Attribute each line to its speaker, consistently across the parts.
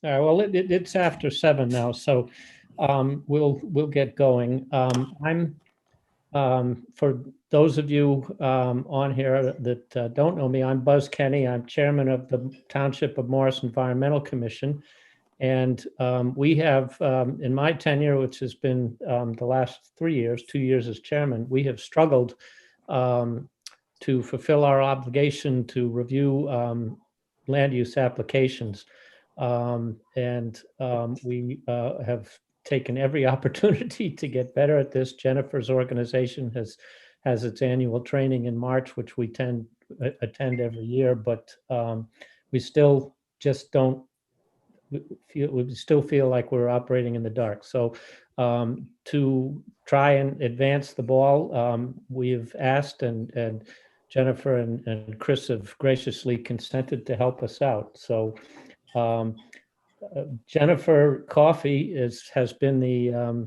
Speaker 1: All right, well, it's after 7 now, so we'll get going. For those of you on here that don't know me, I'm Buzz Kenny. I'm chairman of the Township of Morris Environmental Commission. And we have, in my tenure, which has been the last 3 years, 2 years as chairman, we have struggled to fulfill our obligation to review land use applications. We have taken every opportunity to get better at this. Jennifer's organization has its annual training in March, which we attend every year, but we still just don't we still feel like we're operating in the dark. So to try and advance the ball, we've asked, and Jennifer and Chris have graciously consented to help us out. So Jennifer Coffey has been the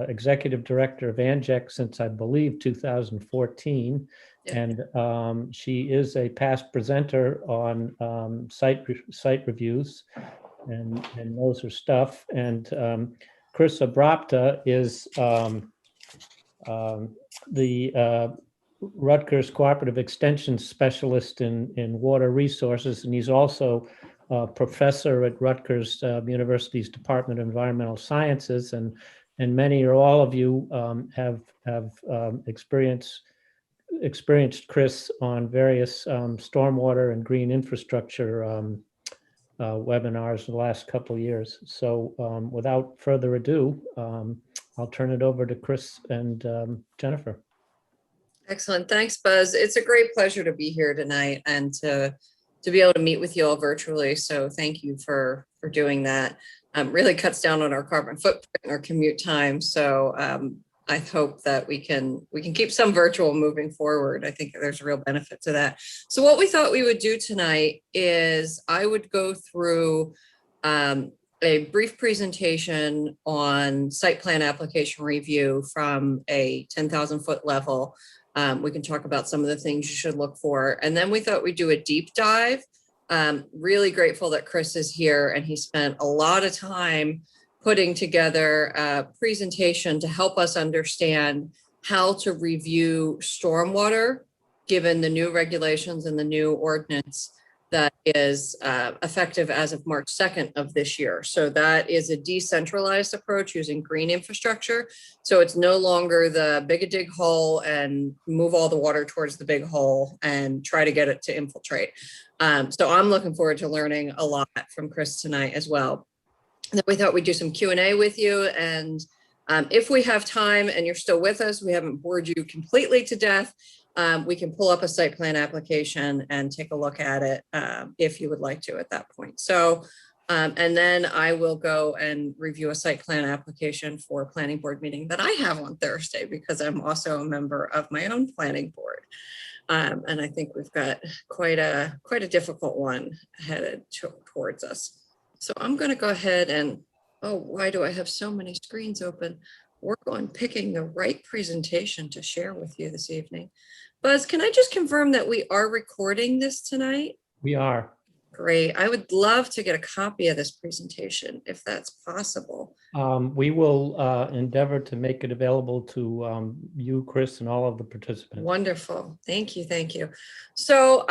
Speaker 1: executive director of ANJEC since, I believe, 2014. Yeah. And she is a past presenter on site reviews and knows her stuff. And Chris Abrapta is the Rutgers Cooperative Extension Specialist in water resources, and he's also a professor at Rutgers University's Department of Environmental Sciences, and many or all of you have experienced Chris on various stormwater and green infrastructure webinars in the last couple of years. So without further ado, I'll turn it over to Chris and Jennifer.
Speaker 2: Excellent. Thanks, Buzz. It's a great pleasure to be here tonight and to be able to meet with you all virtually. So thank you for doing that. Really cuts down on our carbon footprint and our commute time. So I hope that we can keep some virtual moving forward. I think there's a real benefit to that. So what we thought we would do tonight is I would go through a brief presentation on site plan application review from a 10,000 foot level. We can talk about some of the things you should look for. And then we thought we'd do a deep dive. Really grateful that Chris is here, and he spent a lot of time putting together a presentation to help us understand how to review stormwater, given the new regulations and the new ordinance that is effective as of March 2nd of this year. So that is a decentralized approach using green infrastructure. So it's no longer the big a dig hole and move all the water towards the big hole and try to get it to infiltrate. So I'm looking forward to learning a lot from Chris tonight as well. And then we thought we'd do some Q&A with you. And if we have time and you're still with us, we haven't bored you completely to death, we can pull up a site plan application and take a look at it if you would like to at that point. So, and then I will go and review a site plan application for a planning board meeting that I have on Thursday, because I'm also a member of my own planning board. And I think we've got quite a difficult one headed towards us. So I'm going to go ahead and, oh, why do I have so many screens open? Work on picking the right presentation to share with you this evening. Buzz, can I just confirm that we are recording this tonight?
Speaker 1: We are.
Speaker 2: Great. I would love to get a copy of this presentation if that's possible.
Speaker 1: We will endeavor to make it available to you, Chris, and all of the participants.
Speaker 2: Wonderful. Thank you. Thank you. So,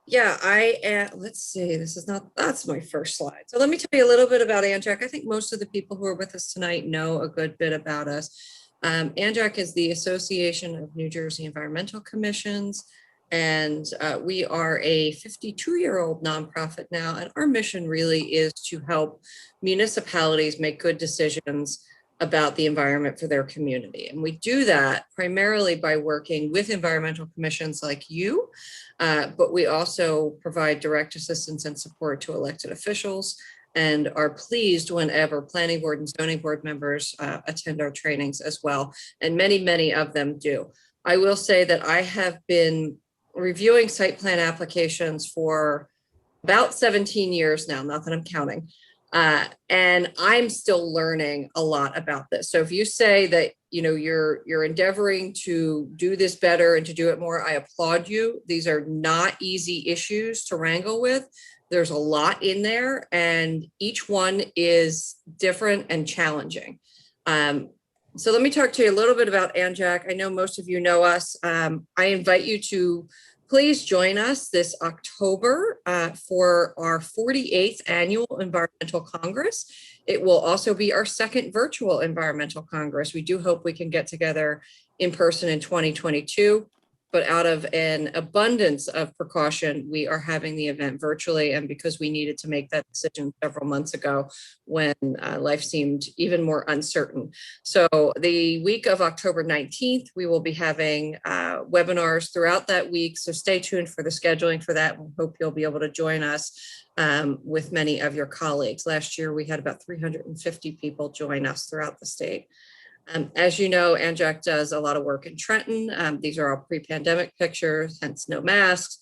Speaker 2: yeah, let's see, that's my first slide. So let me tell you a little bit about ANJEC. I think most of the people who are with us tonight know a good bit about us. ANJEC is the Association of New Jersey Environmental Commissions, and we are a 52-year-old nonprofit now, and our mission really is to help municipalities make good decisions about the environment for their community. And we do that primarily by working with environmental commissions like you, but we also provide direct assistance and support to elected officials, and are pleased whenever planning board and zoning board members attend our trainings as well. And many, many of them do. I will say that I have been reviewing site plan applications for about 17 years now, not that I'm counting. And I'm still learning a lot about this. So if you say that, you're endeavoring to do this better and to do it more, I applaud you. These are not easy issues to wrangle with. There's a lot in there, and each one is different and challenging. So let me talk to you a little bit about ANJAC. I know most of you know us. I invite you to please join us this October for our 48th Annual Environmental Congress. It will also be our second virtual Environmental Congress. We do hope we can get together in person in 2022, but out of an abundance of precaution, we are having the event virtually, and because we needed to make that decision several months ago when life seemed even more uncertain. So the week of October 19th, we will be having webinars throughout that week. So stay tuned for the scheduling for that. We hope you'll be able to join us with many of your colleagues. Last year, we had about 350 people join us throughout the state. As you know, ANJAC does a lot of work in Trenton. These are all pre-pandemic pictures, hence no masks.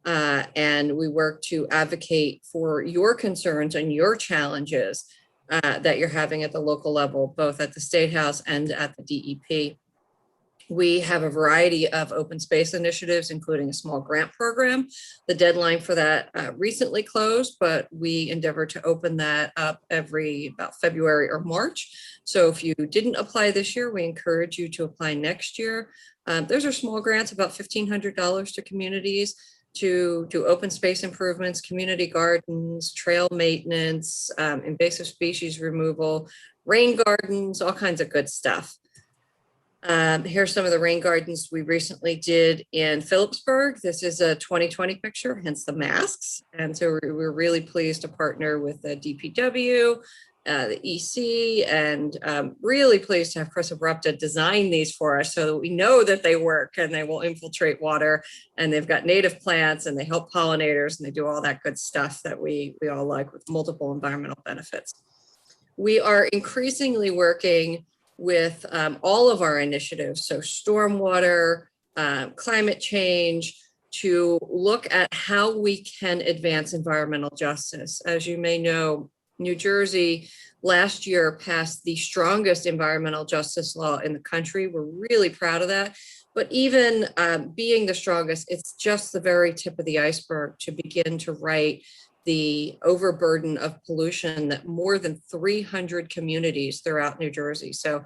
Speaker 2: And we work to advocate for your concerns and your challenges that you're having at the local level, both at the State House and at the DEP. We have a variety of open space initiatives, including a small grant program. The deadline for that recently closed, but we endeavor to open that up every about February or March. So if you didn't apply this year, we encourage you to apply next year. Those are small grants, about $1,500 to communities to do open space improvements, community gardens, trail maintenance, invasive species removal, rain gardens, all kinds of good stuff. Here's some of the rain gardens we recently did in Phillipsburg. This is a 2020 picture, hence the masks. And so we're really pleased to partner with the DPW, the EC, and really pleased to have Chris Abrupta design these for us so that we know that they work and they will infiltrate water, and they've got native plants and they help pollinators and they do all that good stuff that we all like with multiple environmental benefits. We are increasingly working with all of our initiatives, so stormwater, climate change, to look at how we can advance environmental justice. As you may know, New Jersey last year passed the strongest environmental justice law in the country. We're really proud of that. But even being the strongest, it's just the very tip of the iceberg to begin to right the overburden of pollution that more than 300 communities throughout New Jersey. So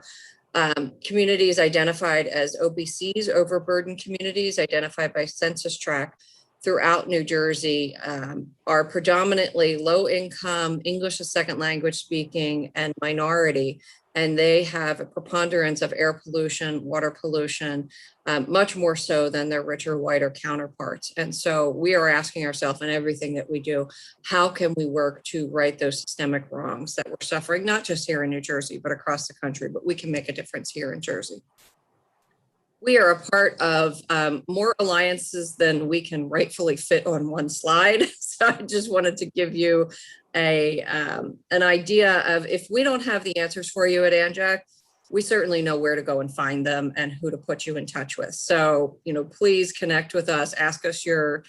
Speaker 2: communities identified as OBCs, overburdened communities identified by census tract throughout New Jersey are predominantly low income, English as second language speaking, and minority. And they have a preponderance of air pollution, water pollution, much more so than their richer, whiter counterparts. And so we are asking ourselves in everything that we do, how can we work to right those systemic wrongs that we're suffering, not just here in New Jersey, but across the country, but we can make a difference here in Jersey. We are a part of more alliances than we can rightfully fit on one slide. So I just wanted to give you an idea of, if we don't have the answers for you at ANJAC, we certainly know where to go and find them and who to put you in touch with. So, please connect with us, ask us your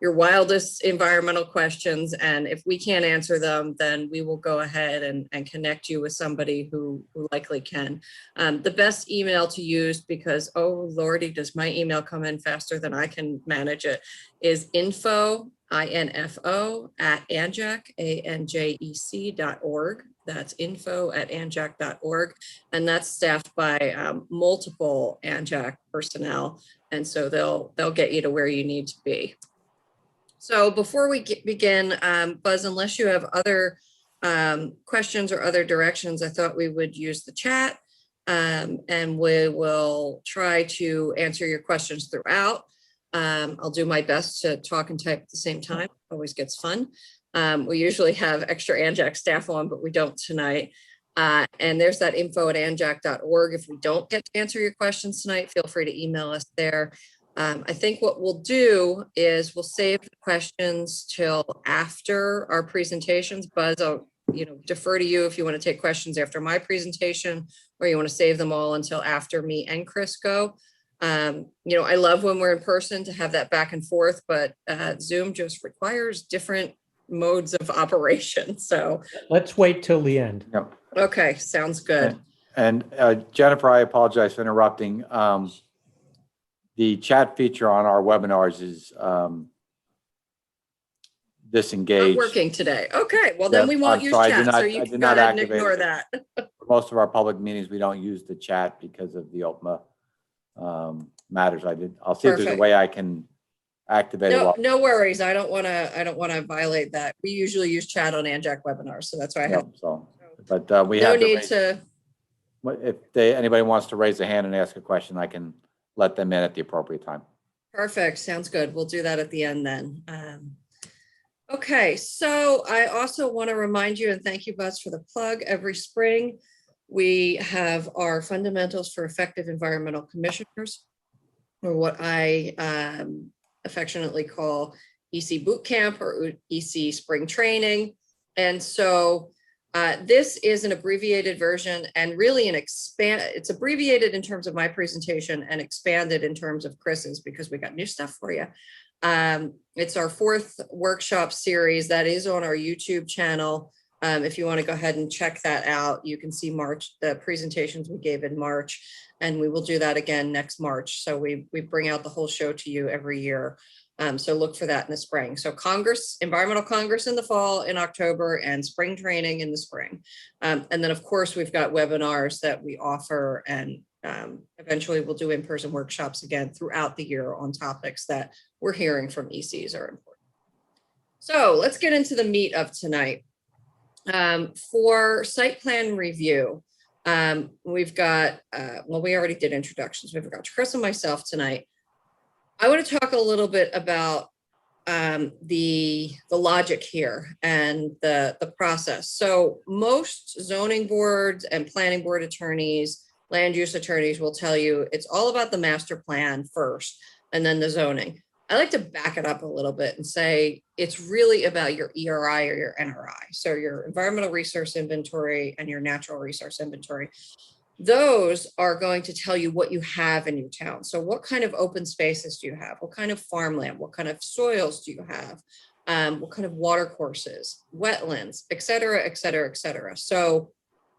Speaker 2: wildest environmental questions. And if we can't answer them, then we will go ahead and connect you with somebody who likely can. The best email to use, because, oh Lordy, does my email come in faster than I can manage it, is info, INFO, at ANJAC, ANJEC.org. That's info@anjac.org. And that's staffed by multiple ANJAC personnel. And so they'll get you to where you need to be. So before we begin, Buzz, unless you have other questions or other directions, I thought we would use the chat, and we will try to answer your questions throughout. I'll do my best to talk and type at the same time. Always gets fun. We usually have extra ANJAC staff on, but we don't tonight. And there's that info@anjac.org. If we don't get to answer your questions tonight, feel free to email us there. I think what we'll do is we'll save the questions till after our presentations. Buzz, I'll defer to you if you want to take questions after my presentation, or you want to save them all until after me and Chris go. I love when we're in person to have that back and forth, but Zoom just requires different modes of operation. So,
Speaker 1: Let's wait till the end.
Speaker 3: Yep.
Speaker 2: okay, sounds good.
Speaker 3: And Jennifer, I apologize for interrupting. The chat feature on our webinars is disengaged.
Speaker 2: Not working today. Okay, well then
Speaker 3: Yeah,
Speaker 2: we won't
Speaker 3: I'm
Speaker 2: use
Speaker 3: sorry, I
Speaker 2: chat,
Speaker 3: did
Speaker 2: so
Speaker 3: not-
Speaker 2: you
Speaker 3: I
Speaker 2: can
Speaker 3: did
Speaker 2: go
Speaker 3: not
Speaker 2: ahead and
Speaker 3: activate
Speaker 2: ignore
Speaker 3: it.
Speaker 2: that.
Speaker 3: For most of our public meetings, we don't use the chat because of the OPMA matters. I'll see if there's a
Speaker 2: Perfect.
Speaker 3: way I can activate it.
Speaker 2: No worries. I don't want to violate that. We usually use chat on Anjac webinars, so that's why I have.
Speaker 3: But we
Speaker 2: No
Speaker 3: have to
Speaker 2: need
Speaker 3: raise-
Speaker 2: to.
Speaker 3: If anybody wants to raise a hand and ask a question, I can let them in at the appropriate time.
Speaker 2: Perfect. Sounds good. We'll do that at the end then. Okay, so I also want to remind you, and thank you, Buzz, for the plug. Every spring, we have our fundamentals for effective environmental commissioners, or what I affectionately call EC boot camp or EC spring training. And so this is an abbreviated version and really it's abbreviated in terms of my presentation and expanded in terms of Chris's because we got new stuff for you. It's our 4th workshop series that is on our YouTube channel. If you want to go ahead and check that out, you can see the presentations we gave in March, and we will do that again next March. So we bring out the whole show to you every year. So look for that in the spring. So Environmental Congress in the fall, in October, and spring training in the spring. And then of course, we've got webinars that we offer, and eventually we'll do in-person workshops again throughout the year on topics that we're hearing from ECs are important. So let's get into the meat of tonight. For site plan review, we've got, well, we already did introductions. We've got Chris and myself tonight. I want to talk a little bit about the logic here and the process. So most zoning boards and planning board attorneys, land use attorneys will tell you it's all about the master plan first and then the zoning. I like to back it up a little bit and say it's really about your ERI or your NRI. So your environmental resource inventory and your natural resource inventory. Those are going to tell you what you have in your town. So what kind of open spaces do you have? What kind of farmland? What kind of soils do you have? What kind of water courses, wetlands, et cetera, et cetera, et cetera. So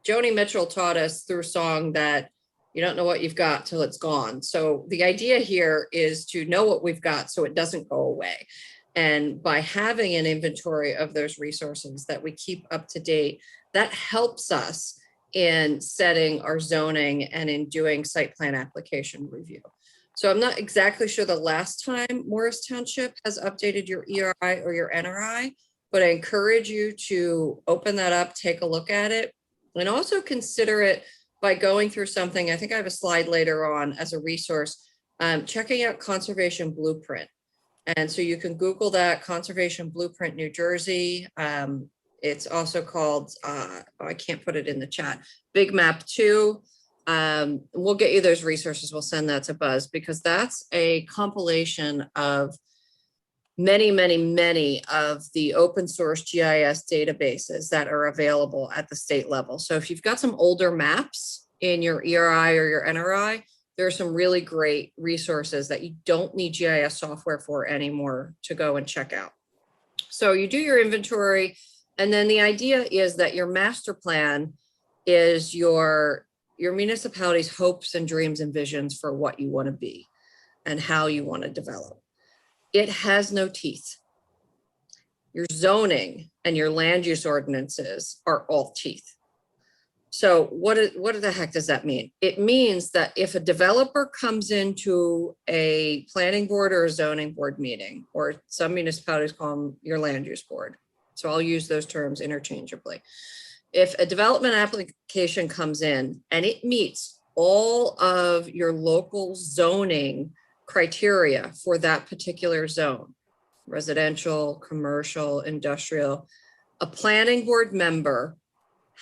Speaker 2: Joni Mitchell taught us through song that you don't know what you've got till it's gone. So the idea here is to know what we've got so it doesn't go away. And by having an inventory of those resources that we keep up to date, that helps us in setting our zoning and in doing site plan application review. So I'm not exactly sure the last time Morris Township has updated your ERI or your NRI, but I encourage you to open that up, take a look at it, and also consider it by going through something. I think I have a slide later on as a resource, checking out Conservation Blueprint. And so you can Google that, Conservation Blueprint New Jersey. It's also called, I can't put it in the chat, Big Map 2. We'll get you those resources. We'll send that to Buzz because that's a compilation of many, many, many of the open source GIS databases that are available at the state level. So if you've got some older maps in your ERI or your NRI, there are some really great resources that you don't need GIS software for anymore to go and check out. So you do your inventory, and then the idea is that your master plan is your municipality's hopes and dreams and visions for what you want to be and how you want to develop. It has no teeth. Your zoning and your land use ordinances are all teeth. So what the heck does that mean? It means that if a developer comes into a planning board or a zoning board meeting, or some municipalities call them your land use board, so I'll use those terms interchangeably. If a development application comes in and it meets all of your local zoning criteria for that particular zone, residential, commercial, industrial, a planning board member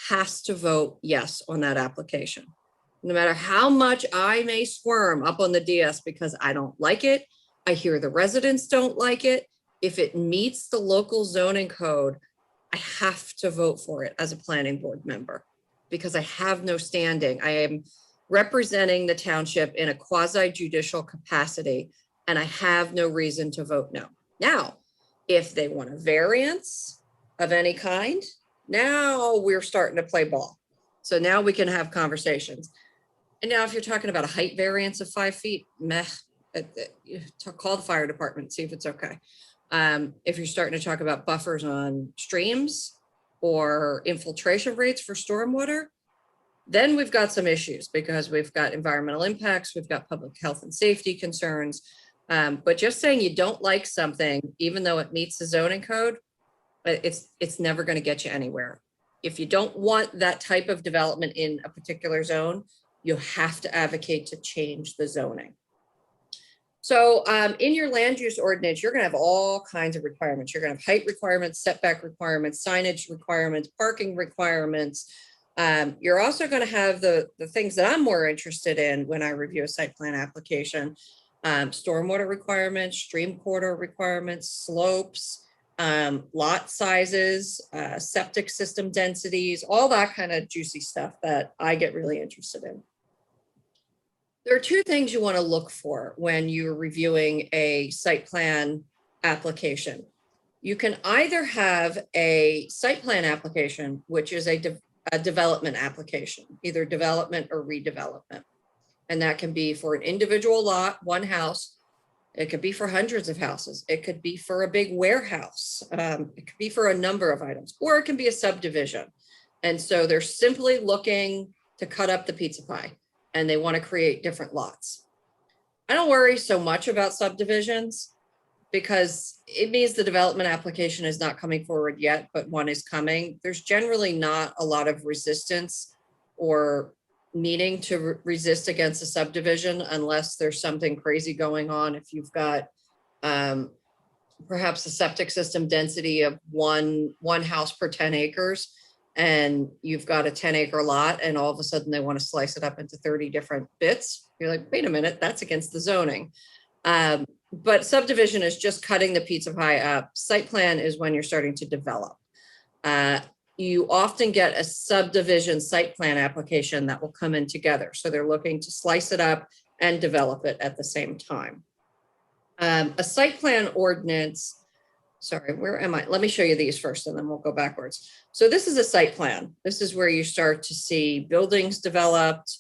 Speaker 2: has to vote yes on that application. No matter how much I may squirm up on the DS because I don't like it, I hear the residents don't like it. If it meets the local zoning code, I have to vote for it as a planning board member because I have no standing. I am representing the township in a quasi-judicial capacity, and I have no reason to vote no. Now, If they want a variance of any kind, now we're starting to play ball. So now we can have conversations. And now if you're talking about a height variance of 5 feet, meh, call the fire department, see if it's okay. If you're starting to talk about buffers on streams or infiltration rates for stormwater, then we've got some issues because we've got environmental impacts, we've got public health and safety concerns. But just saying you don't like something, even though it meets the zoning code, it's never going to get you anywhere. If you don't want that type of development in a particular zone, you have to advocate to change the zoning. So in your land use ordinance, you're going to have all kinds of requirements. You're going to have height requirements, setback requirements, signage requirements, parking requirements. You're also going to have the things that I'm more interested in when I review a site plan application. Stormwater requirements, stream corridor requirements, slopes, lot sizes, septic system densities, all that kind of juicy stuff that I get really interested in. There are two things you want to look for when you're reviewing a site plan application. You can either have a site plan application, which is a development application, either development or redevelopment. And that can be for an individual lot, one house. It could be for hundreds of houses. It could be for a big warehouse. It could be for a number of items, or it can be a subdivision. And so they're simply looking to cut up the pizza pie and they want to create different lots. I don't worry so much about subdivisions because it means the development application is not coming forward yet, but one is coming. There's generally not a lot of resistance or needing to resist against a subdivision unless there's something crazy going on. If you've got perhaps a septic system density of one house per 10 acres, and you've got a 10-acre lot, and all of a sudden they want to slice it up into 30 different bits. You're like, wait a minute, that's against the zoning. But subdivision is just cutting the pizza pie up. Site plan is when you're starting to develop. You often get a subdivision site plan application that will come in together. So they're looking to slice it up and develop it at the same time. A site plan ordinance, sorry, where am I? Let me show you these first and then we'll go backwards. So this is a site plan. This is where you start to see buildings developed.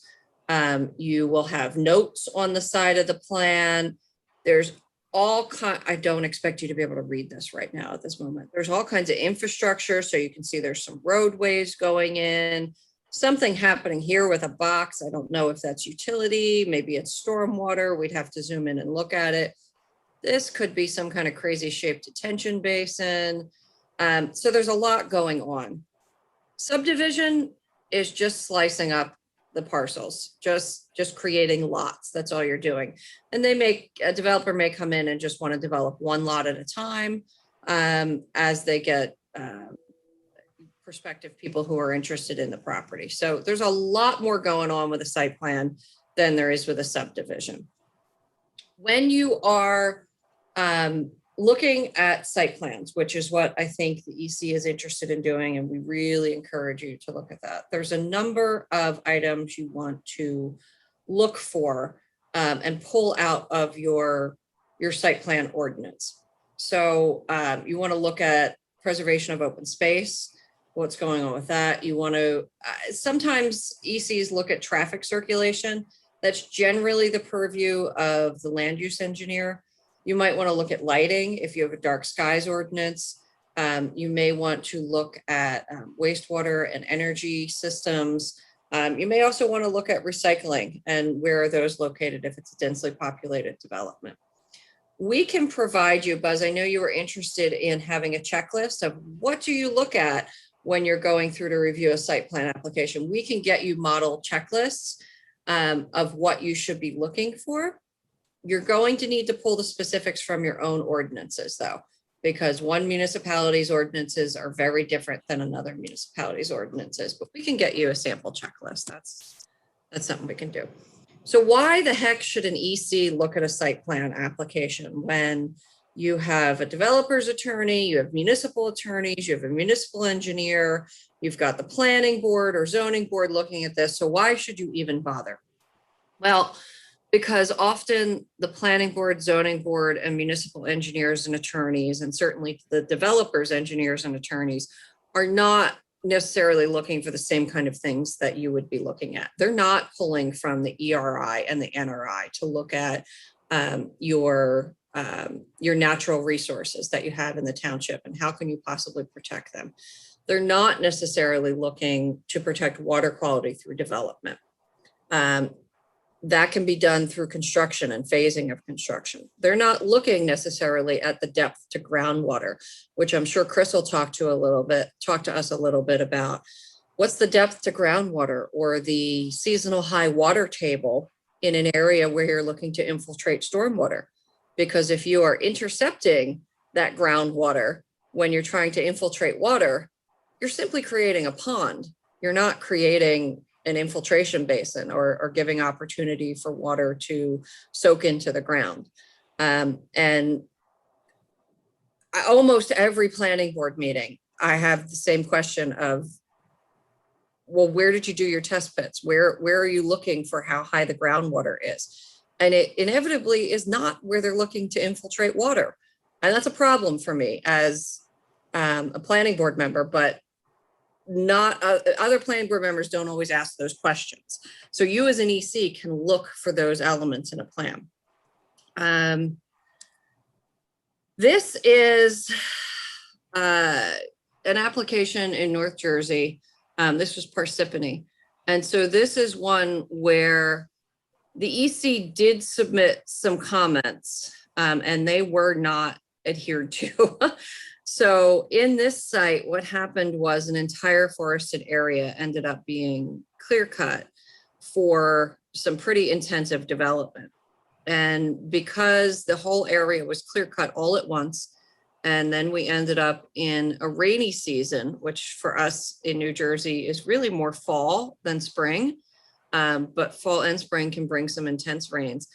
Speaker 2: You will have notes on the side of the plan. There's all kind, I don't expect you to be able to read this right now at this moment. There's all kinds of infrastructure. So you can see there's some roadways going in, something happening here with a box. I don't know if that's utility, maybe it's stormwater. We'd have to zoom in and look at it. This could be some kind of crazy shaped detention basin. So there's a lot going on. Subdivision is just slicing up the parcels, just creating lots. That's all you're doing. And a developer may come in and just want to develop one lot at a time as they get prospective people who are interested in the property. So there's a lot more going on with a site plan than there is with a subdivision. When you are looking at site plans, which is what I think the EC is interested in doing, and we really encourage you to look at that. There's a number of items you want to look for and pull out of your site plan ordinance. So you want to look at preservation of open space, what's going on with that. You want to, sometimes ECs look at traffic circulation. That's generally the purview of the land use engineer. You might want to look at lighting if you have a dark skies ordinance. You may want to look at wastewater and energy systems. You may also want to look at recycling and where are those located if it's a densely populated development. We can provide you, Buzz, I know you were interested in having a checklist of what do you look at when you're going through to review a site plan application. We can get you model checklists of what you should be looking for. You're going to need to pull the specifics from your own ordinances though, because one municipality's ordinances are very different than another municipality's ordinances, but we can get you a sample checklist. That's something we can do. So why the heck should an EC look at a site plan application when you have a developer's attorney, you have municipal attorneys, you have a municipal engineer, you've got the planning board or zoning board looking at this. So why should you even bother? Well, because often the planning board, zoning board, and municipal engineers and attorneys, and certainly the developers, engineers and attorneys, are not necessarily looking for the same kind of things that you would be looking at. They're not pulling from the ERI and the NRI to look at your natural resources that you have in the township and how can you possibly protect them. They're not necessarily looking to protect water quality through development. That can be done through construction and phasing of construction. They're not looking necessarily at the depth to groundwater, which I'm sure Chris will talk to us a little bit about. What's the depth to groundwater or the seasonal high water table in an area where you're looking to infiltrate stormwater? Because if you are intercepting that groundwater when you're trying to infiltrate water, you're simply creating a pond. You're not creating an infiltration basin or giving opportunity for water to soak into the ground. And almost every planning board meeting, I have the same question of, well, where did you do your test pits? Where are you looking for how high the groundwater is? And it inevitably is not where they're looking to infiltrate water. And that's a problem for me as a planning board member, but not other planning board members don't always ask those questions. So you as an EC can look for those elements in a plan. This is an application in North Jersey. This was Parsippany. And so this is one where the EC did submit some comments and they were not adhered to. So in this site, what happened was an entire forested area ended up being clear cut for some pretty intensive development. And because the whole area was clear cut all at once, and then we ended up in a rainy season, which for us in New Jersey is really more fall than spring, but fall and spring can bring some intense rains.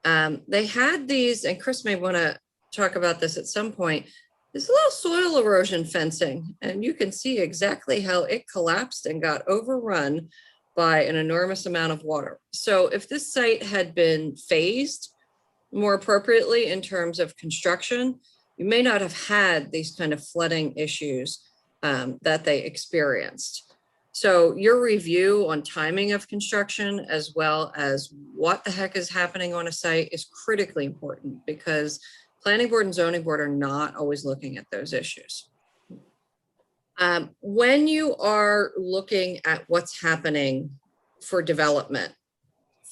Speaker 2: They had these, and Chris may want to talk about this at some point, there's a little soil erosion fencing, and you can see exactly how it collapsed and got overrun by an enormous amount of water. So if this site had been phased more appropriately in terms of construction, you may not have had these kind of flooding issues that they experienced. So your review on timing of construction, as well as what the heck is happening on a site, is critically important because planning board and zoning board are not always looking at those issues. When you are looking at what's happening for development,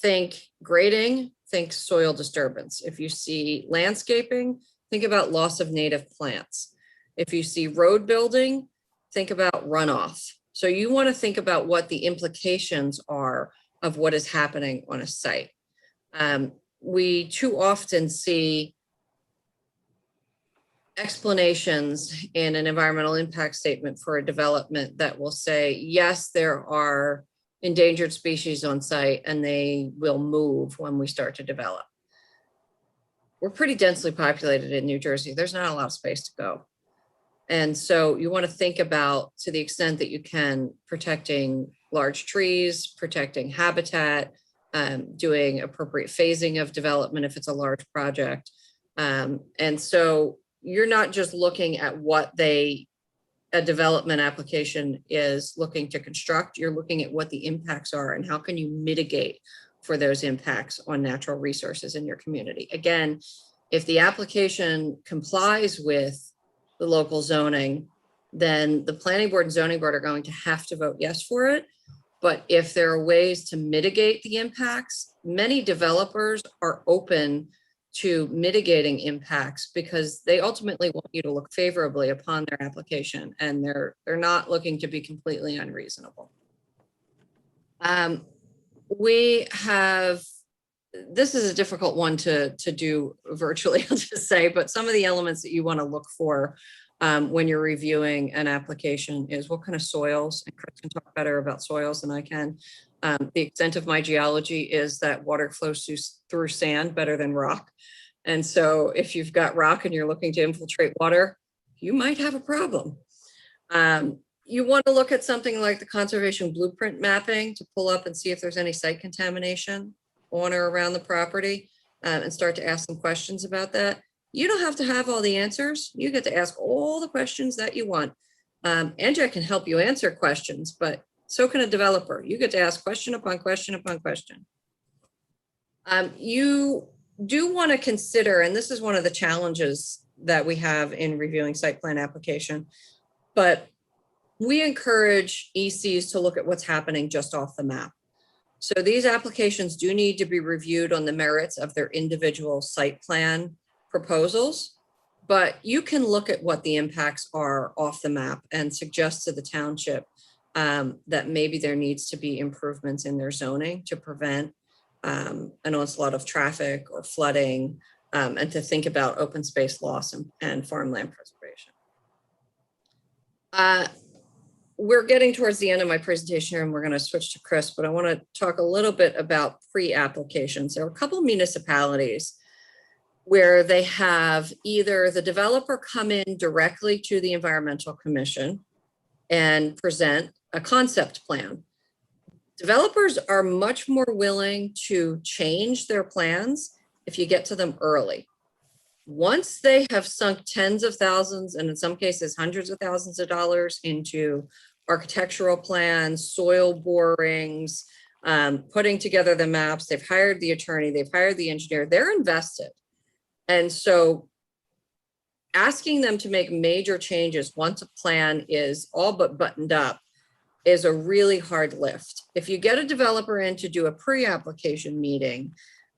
Speaker 2: think grading, think soil disturbance. If you see landscaping, think about loss of native plants. If you see road building, think about runoff. So you want to think about what the implications are of what is happening on a site. We too often see explanations in an environmental impact statement for a development that will say, yes, there are endangered species on site and they will move when we start to develop. We're pretty densely populated in New Jersey. There's not a lot of space to go. And so you want to think about, to the extent that you can, protecting large trees, protecting habitat, doing appropriate phasing of development if it's a large project. And so you're not just looking at what a development application is looking to construct, you're looking at what the impacts are and how can you mitigate for those impacts on natural resources in your community. Again, if the application complies with the local zoning, then the planning board and zoning board are going to have to vote yes for it. But if there are ways to mitigate the impacts, many developers are open to mitigating impacts because they ultimately want you to look favorably upon their application, and they're not looking to be completely unreasonable. This is a difficult one to do virtually, I'll just say, but some of the elements that you want to look for when you're reviewing an application is what kind of soils, and Chris can talk better about soils than I can. The extent of my geology is that water flows through sand better than rock. And so if you've got rock and you're looking to infiltrate water, you might have a problem. You want to look at something like the conservation blueprint mapping to pull up and see if there's any site contamination on or around the property and start to ask some questions about that. You don't have to have all the answers. You get to ask all the questions that you want. Andrea can help you answer questions, but so can a developer. You get to ask question upon question upon question. You do want to consider, and this is one of the challenges that we have in reviewing site plan application, but we encourage ECs to look at what's happening just off the map. So these applications do need to be reviewed on the merits of their individual site plan proposals, but you can look at what the impacts are off the map and suggest to the township that maybe there needs to be improvements in their zoning to prevent an onslaught of traffic or flooding, and to think about open space loss and farmland preservation. We're getting towards the end of my presentation and we're going to switch to Chris, but I want to talk a little bit about pre-applications. There are a couple of municipalities where they have either the developer come in directly to the Environmental Commission and present a concept plan. Developers are much more willing to change their plans if you get to them early. Once they have sunk tens of thousands, and in some cases hundreds of thousands of dollars into architectural plans, soil borings, putting together the maps, they've hired the attorney, they've hired the engineer, they're invested. And so asking them to make major changes once a plan is all but buttoned up is a really hard lift. If you get a developer in to do a pre-application meeting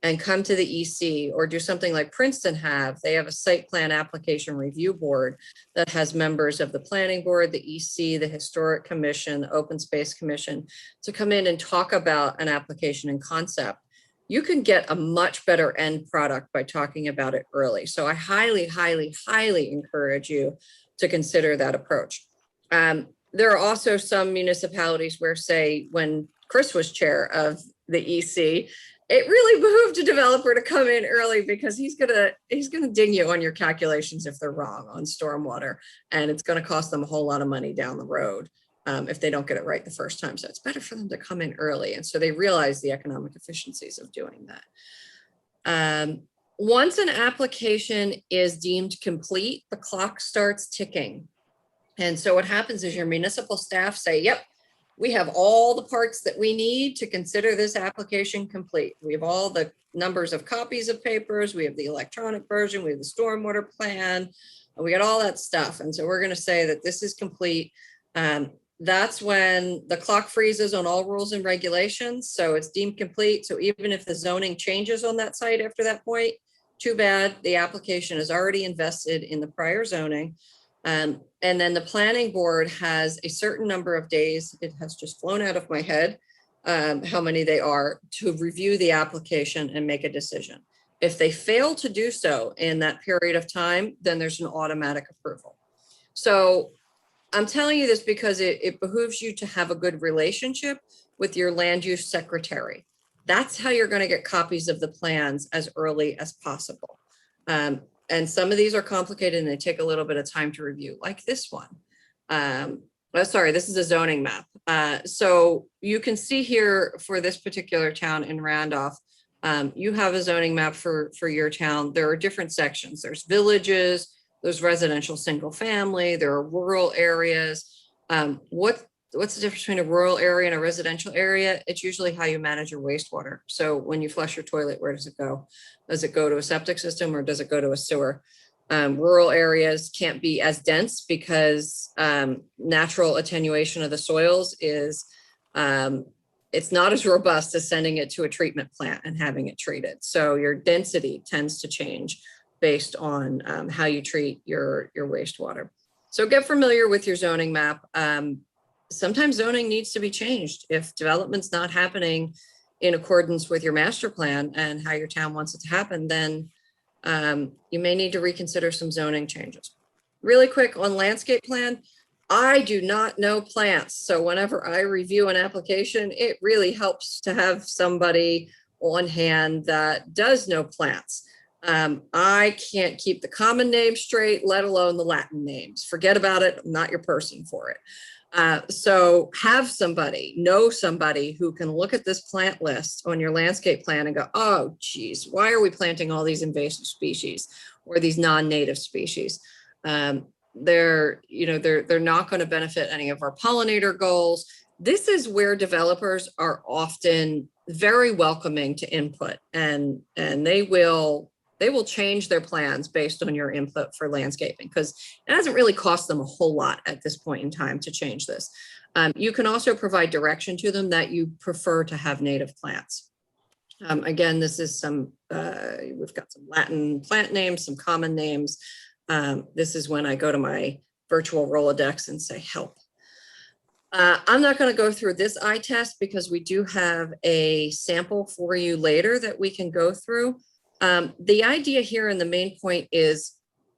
Speaker 2: and come to the EC, or do something like Princeton have, they have a site plan application review board that has members of the planning board, the EC, the historic commission, the open space commission, to come in and talk about an application and concept. You can get a much better end product by talking about it early. So I highly, highly, highly encourage you to consider that approach. There are also some municipalities where, say, when Chris was chair of the EC, it really behooved a developer to come in early, because he's gonna ding you on your calculations if they're wrong on stormwater, and it's gonna cost them a whole lot of money down the road if they don't get it right the first time. So it's better for them to come in early, and so they realize the economic efficiencies of doing that. Once an application is deemed complete, the clock starts ticking. And so what happens is your municipal staff say, yep, we have all the parts that we need to consider this application complete. We have all the numbers of copies of papers, we have the electronic version, we have the stormwater plan, we got all that stuff. And so we're going to say that this is complete. That's when the clock freezes on all rules and regulations. So it's deemed complete. So even if the zoning changes on that site after that point, too bad, the application is already invested in the prior zoning. And then the planning board has a certain number of days, it has just flown out of my head, how many they are, to review the application and make a decision. If they fail to do so in that period of time, then there's an automatic approval. So I'm telling you this because it behooves you to have a good relationship with your land use secretary. That's how you're going to get copies of the plans as early as possible. And some of these are complicated and they take a little bit of time to review, like this one. Sorry, this is a zoning map. So you can see here for this particular town in Randolph, you have a zoning map for your town. There are different sections. There's villages, there's residential single family, there are rural areas. What's the difference between a rural area and a residential area? It's usually how you manage your wastewater. So when you flush your toilet, where does it go? Does it go to a septic system or does it go to a sewer? Rural areas can't be as dense because natural attenuation of the soils is, it's not as robust as sending it to a treatment plant and having it treated. So your density tends to change based on how you treat your wastewater. So get familiar with your zoning map. Sometimes zoning needs to be changed. If development's not happening in accordance with your master plan and how your town wants it to happen, then you may need to reconsider some zoning changes. Really quick on landscape plan, I do not know plants. So whenever I review an application, it really helps to have somebody on hand that does know plants. I can't keep the common names straight, let alone the Latin names. Forget about it. I'm not your person for it. So have somebody, know somebody who can look at this plant list on your landscape plan and go, oh, geez, why are we planting all these invasive species or these non-native species? They're not going to benefit any of our pollinator goals. This is where developers are often very welcoming to input, and they will change their plans based on your input for landscaping, because it doesn't really cost them a whole lot at this point in time to change this. You can also provide direction to them that you prefer to have native plants. Again, this is we've got some Latin plant names, some common names. This is when I go to my virtual Rolodex and say, help. I'm not going to go through this eye test because we do have a sample for you later that we can go through. The idea here and the main point is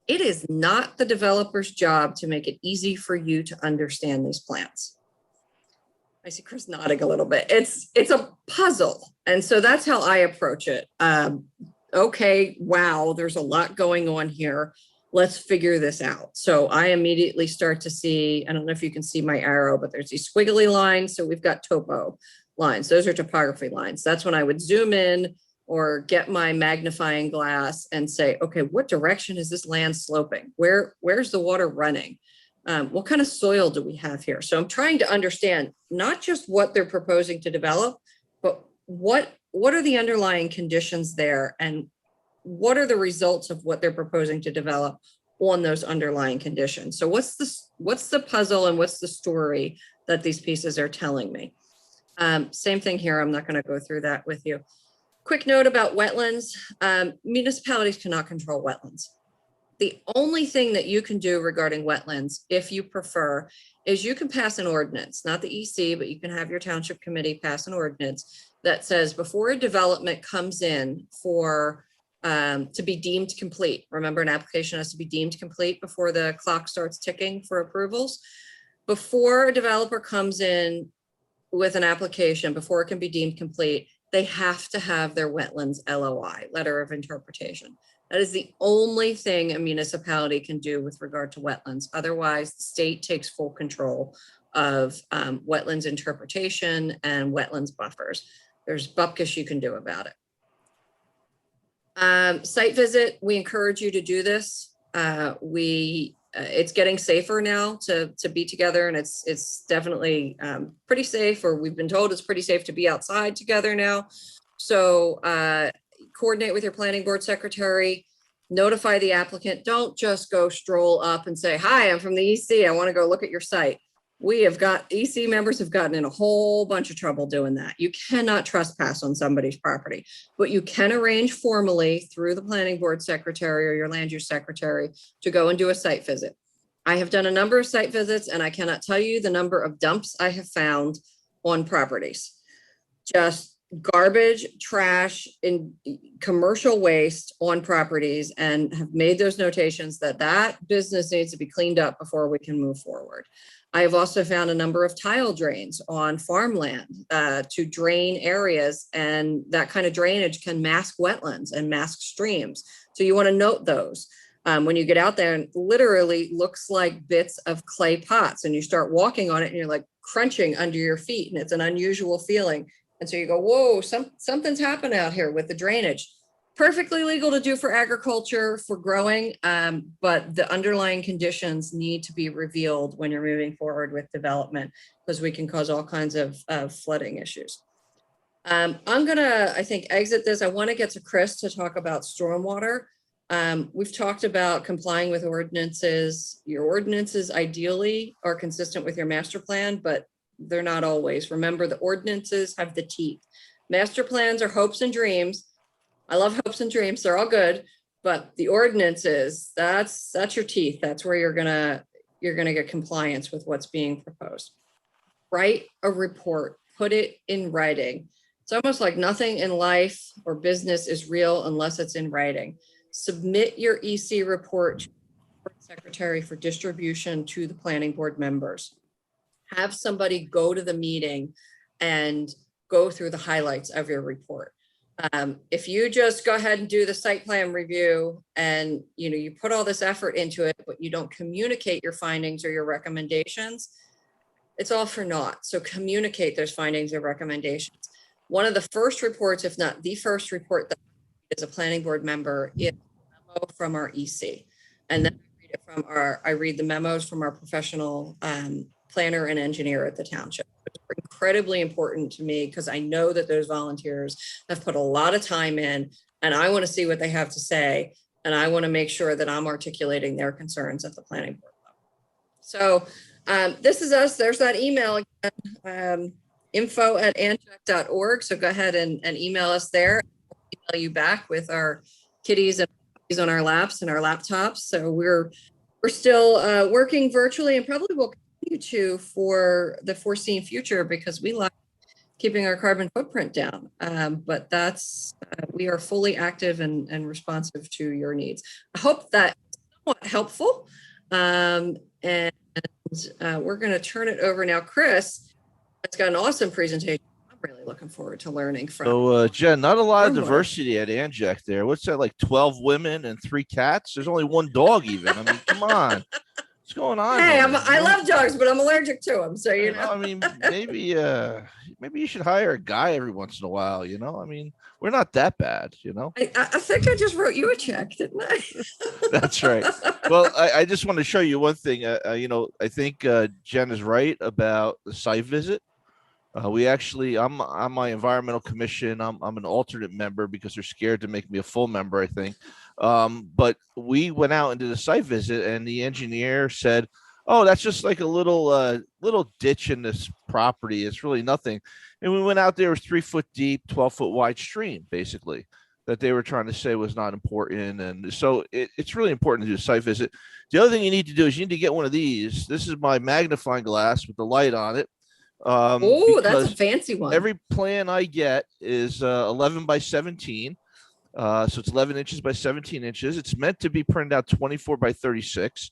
Speaker 2: it is not the developer's job to make it easy for you to understand these plants. I see Chris nodding a little bit. It's a puzzle. And so that's how I approach it. Okay, wow, there's a lot going on here. Let's figure this out. So I immediately start to see, I don't know if you can see my arrow, but there's these squiggly lines. So we've got topo lines. Those are topography lines. That's when I would zoom in or get my magnifying glass and say, okay, what direction is this land sloping? Where's the water running? What kind of soil do we have here? So I'm trying to understand not just what they're proposing to develop, but what are the underlying conditions there, and what are the results of what they're proposing to develop on those underlying conditions? So what's the puzzle and what's the story that these pieces are telling me? Same thing here. I'm not going to go through that with you. Quick note about wetlands. Municipalities cannot control wetlands. The only thing that you can do regarding wetlands, if you prefer, is you can pass an ordinance, not the EC, but you can have your township committee pass an ordinance that says before a development comes in for to be deemed complete. Remember, an application has to be deemed complete before the clock starts ticking for approvals. Before a developer comes in with an application, before it can be deemed complete, they have to have their wetlands LOI, letter of interpretation. That is the only thing a municipality can do with regard to wetlands. Otherwise, the state takes full control of wetlands interpretation and wetlands buffers. There's bupkis you can do about it. Site visit, we encourage you to do this. It's getting safer now to be together, and it's definitely pretty safe, or we've been told it's pretty safe to be outside together now. So coordinate with your planning board secretary, notify the applicant. Don't just go stroll up and say, hi, I'm from the EC. I want to go look at your site. EC members have gotten in a whole bunch of trouble doing that. You cannot trespass on somebody's property, but you can arrange formally through the planning board secretary or your land use secretary to go and do a site visit. I have done a number of site visits, and I cannot tell you the number of dumps I have found on properties. Just garbage, trash, and commercial waste on properties, and have made those notations that business needs to be cleaned up before we can move forward. I have also found a number of tile drains on farmland to drain areas, and that kind of drainage can mask wetlands and mask streams. So you want to note those. When you get out there, and literally looks like bits of clay pots, and you start walking on it and you're like crunching under your feet, and it's an unusual feeling. And so you go, whoa, something's happened out here with the drainage. Perfectly legal to do for agriculture, for growing, but the underlying conditions need to be revealed when you're moving forward with development, because we can cause all kinds of flooding issues. I'm gonna, I think, exit this. I want to get to Chris to talk about stormwater. We've talked about complying with ordinances. Your ordinances ideally are consistent with your master plan, but they're not always. Remember, the ordinances have the teeth. Master plans are hopes and dreams. I love hopes and dreams. They're all good, but the ordinances, that's your teeth. That's where you're gonna get compliance with what's being proposed. Write a report, put it in writing. It's almost like nothing in life or business is real unless it's in writing. Submit your EC report to the secretary for distribution to the planning board members. Have somebody go to the meeting and go through the highlights of your report. If you just go ahead and do the site plan review and, you put all this effort into it, but you don't communicate your findings or your recommendations, it's all for naught. So communicate those findings or recommendations. One of the first reports, if not the first report that as a planning board member, is a memo from our EC. And then I read the memos from our professional planner and engineer at the township. It's incredibly important to me because I know that those volunteers have put a lot of time in, and I want to see what they have to say. And I want to make sure that I'm articulating their concerns at the planning board level. So this is us. There's that email again, info@anjec.org. So go ahead and email us there. We'll email you back with our kitties and puppies on our laps and our laptops. So we're still working virtually and probably will continue to for the foreseen future because we like keeping our carbon footprint down. But that's, we are fully active and responsive to your needs. I hope that's somewhat helpful. And we're going to turn it over now. Chris has got an awesome presentation. I'm really looking forward to learning from.
Speaker 4: So, Jen, not a lot of
Speaker 2: Stormwater.
Speaker 4: diversity at Anjec there. What's that, like 12 women and 3 cats? There's only 1 dog even. I mean, come on. What's going on?
Speaker 2: Hey,
Speaker 4: here?
Speaker 2: I love dogs, but I'm allergic to them. So,
Speaker 4: I mean, maybe you should hire a guy every once in a while, I mean, we're not that bad,
Speaker 2: I think I just wrote you a check, didn't I?
Speaker 4: That's right. Well, I just want to show you one thing. I think Jen is right about the site visit. I'm on my environmental commission. I'm an alternate member because they're scared to make me a full member, I think. But we went out and did a site visit, and the engineer said, "Oh, that's just like a little ditch in this property. It's really nothing." And we went out there, it was 3 foot deep, 12-foot wide stream, basically, that they were trying to say was not important. And so it's really important to do a site visit. The other thing you need to do is you need to get one of these. This is my magnifying glass with the light on it.
Speaker 2: Oh, that's a fancy one.
Speaker 4: Every plan I get is 11 by 17. So it's 11 inches by 17 inches. It's meant to be printed out 24 by 36.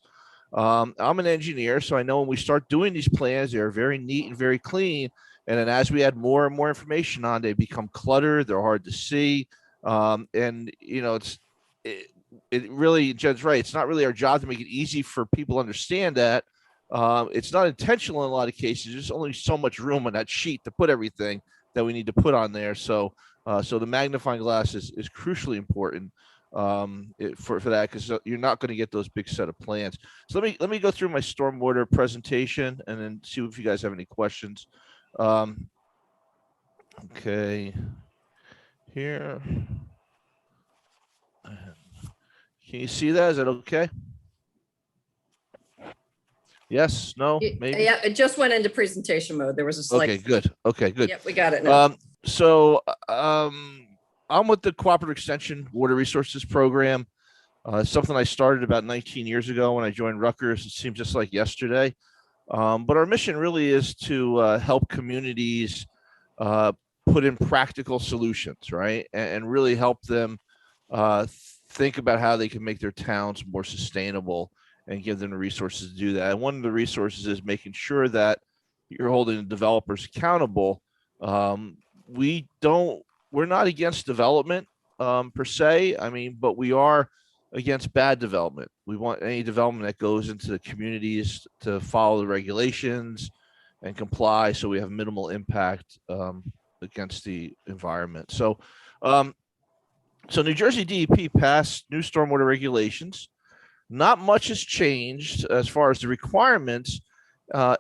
Speaker 4: I'm an engineer, so I know when we start doing these plans, they're very neat and very clean. And then as we add more and more information on, they become cluttered. They're hard to see. And it really, Jen's right. It's not really our job to make it easy for people to understand that. It's not intentional in a lot of cases. There's only so much room on that sheet to put everything that we need to put on there. So the magnifying glass is crucially important for that, because you're not going to get those big set of plans. So let me go through my stormwater presentation and then see if you guys have any questions. Okay, here. Can you see that? Is that okay? Yes, no, maybe?
Speaker 2: Yeah, it just went into presentation mode. There was a slight.
Speaker 4: Okay, good. Okay, good.
Speaker 2: Yep, we got it now.
Speaker 4: I'm with the Cooperative Extension Water Resources Program. Something I started about 19 years ago when I joined Rutgers. It seems just like yesterday. But our mission really is to help communities put in practical solutions, right? And really help them think about how they can make their towns more sustainable and give them the resources to do that. And one of the resources is making sure that you're holding the developers accountable. We're not against development per se. I mean, but we are against bad development. We want any development that goes into the communities to follow the regulations and comply, so we have minimal impact against the environment. So New Jersey DEP passed new stormwater regulations. Not much has changed as far as the requirements,